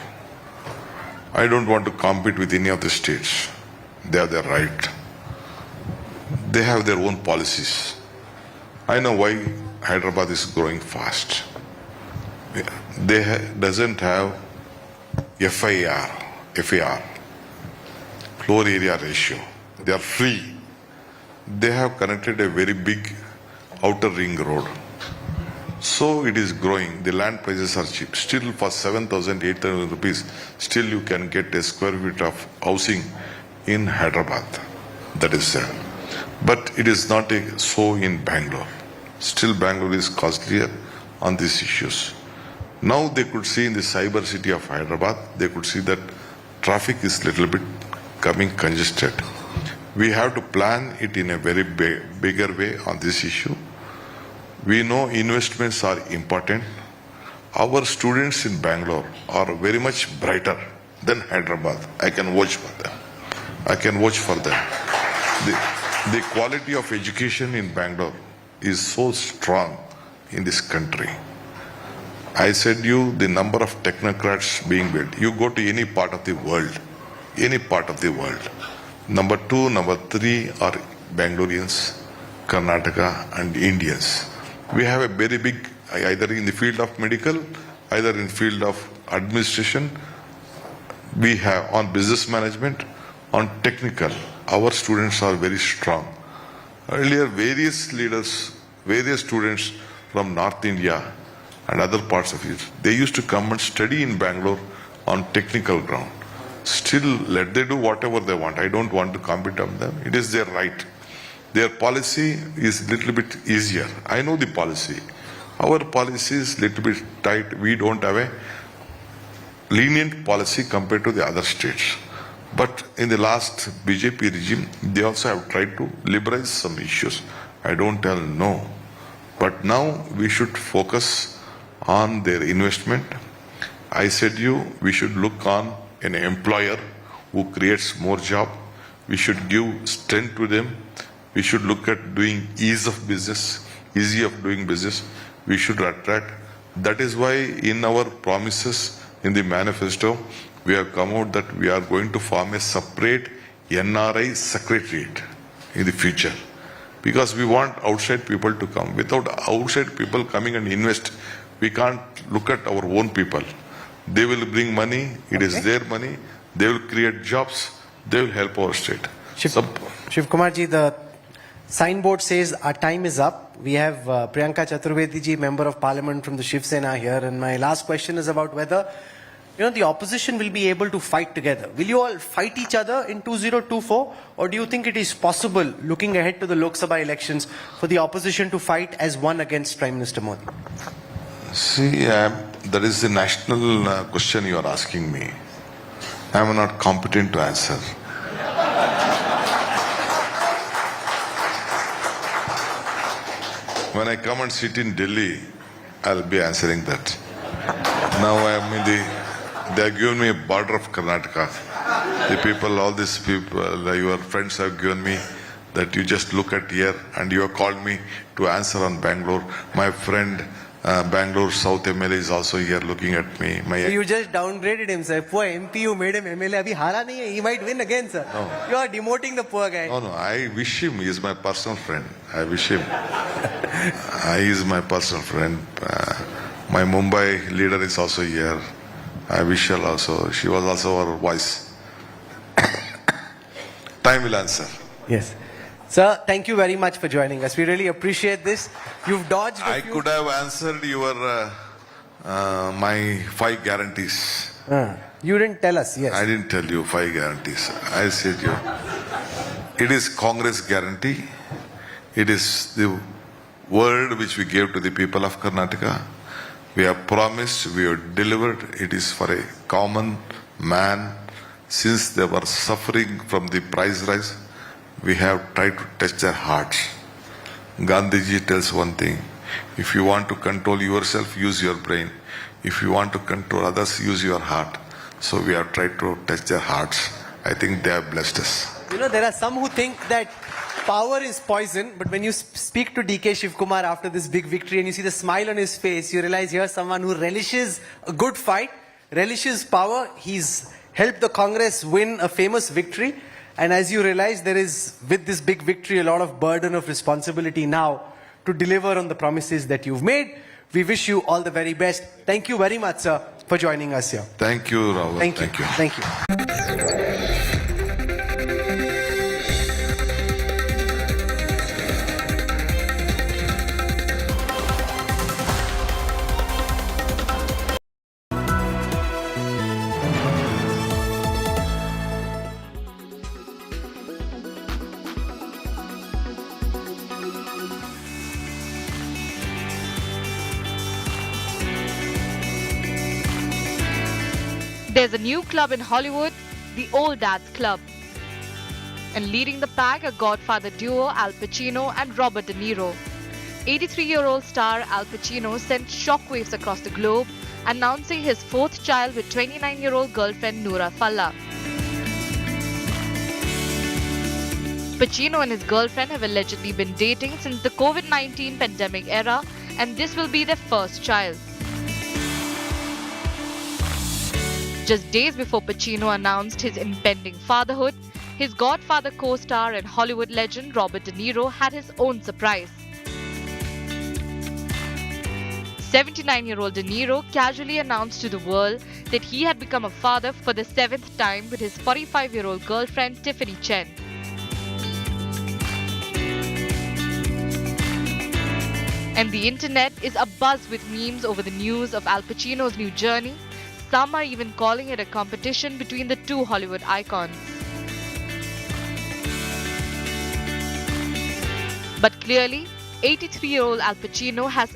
I don't want to compete with any of the states. They have their right. They have their own policies. I know why Hyderabad is growing fast. They doesn't have FIR, floor area ratio. They are free. They have connected a very big outer ring road. So it is growing. The land prices are cheap. Still for 7,000, 8,000 rupees, still you can get a square feet of housing in Hyderabad. That is there. But it is not so in Bangalore. Still Bangalore is costlier on these issues. Now they could see in the cyber city of Hyderabad, they could see that traffic is little bit coming congested. We have to plan it in a very bigger way on this issue. We know investments are important. Our students in Bangalore are very much brighter than Hyderabad. I can vouch for them. I can vouch for them. The quality of education in Bangalore is so strong in this country. I said you the number of technocrats being built. You go to any part of the world, any part of the world. Number 2, number 3 are Bangaloreans, Karnataka and Indians. We have a very big, either in the field of medical, either in field of administration, we have on business management, on technical, our students are very strong. Earlier, various leaders, various students from North India and other parts of it, they used to come and study in Bangalore on technical ground. Still, let they do whatever they want. I don't want to compete on them. It is their right. Their policy is a little bit easier. I know the policy. Our policy is a little bit tight. We don't have a lenient policy compared to the other states. But in the last BJP regime, they also have tried to liberalize some issues. I don't tell no. But now we should focus on their investment. I said we should look on an employer who creates more job. We should give strength to them. We should look at doing ease of business, easy of doing business. We should attract. That is why in our promises in the manifesto, we have come out that we are going to form a separate NRI secretariat in the future. Because we want outside people to come. Without outside people coming and invest, we can't look at our own people. They will bring money, it is their money, they will create jobs, they will help our state. Shivakumar ji, the signboard says our time is up. We have Priyanka Chaturvedi ji, Member of Parliament from the Shiv Sena here, and my last question is about whether the opposition will be able to fight together. Will you all fight each other in 2024, or do you think it is possible, looking ahead to the Lok Sabha elections, for the opposition to fight as one against Prime Minister Modi? See, that is the national question you are asking me. I am not competent to answer. When I come and sit in Delhi, I'll be answering that. Now I am in they have given me a border of Karnataka. The people, all these people, your friends have given me that you just look at here and you have called me to answer on Bangalore. My friend, Bangalore South MLA is also here looking at me. So you just downgraded him, sir. Poor MP, you made him MLA. Abhi hara nahi hai. He might win again, sir. No. You are demoting the poor guy. No, I wish him. He is my personal friend. I wish him. He is my personal friend. My Mumbai leader is also here. I wish her also. She was also our voice. Time will answer. Yes. Sir, thank you very much for joining us. We really appreciate this. You've dodged a few... could have answered your my 5 guarantees. You didn't tell us, yes. I didn't tell you 5 guarantees. I said it is Congress guarantee. It is the word which we gave to the people of Karnataka. We have promised, we have delivered. It is for a common man. Since they were suffering from the price rise, we have tried to touch their hearts. Gandhiji tells one thing: if you want to control yourself, use your brain. If you want to control others, use your heart. So we have tried to touch their hearts. I think they have blessed us. There are some who think that power is poison, but when you speak to DK Shivakumar after this big victory and you see the smile on his face, you realize here's someone who relishes a good fight, relishes power. He's helped the Congress win a famous victory. And as you realize, there is, with this big victory, a lot of burden of responsibility now to deliver on the promises that you've made. We wish you all the very best. Thank you very much, sir, for joining us here. Thank you, Rahul. Thank you. Thank you. There's a new club in Hollywood, the Old Dads Club. And leading the pack, a Godfather duo, Al Pacino and Robert De Niro. 83-year-old star Al Pacino sent shockwaves across the globe, announcing his fourth child with 29-year-old girlfriend Noura Falla. Pacino and his girlfriend have allegedly been dating since the COVID-19 pandemic era, and this will be their first child. Just days before Pacino announced his impending fatherhood, his Godfather co-star and Hollywood legend Robert De Niro had his own surprise. 79-year-old De Niro casually announced to the world that he had become a father for the 7th time with his 45-year-old girlfriend Tiffany Chen. And the internet is abuzz with memes over the news of Al Pacino's new journey. Some are even calling it a competition between the two Hollywood icons. But clearly, 83-year-old Al Pacino has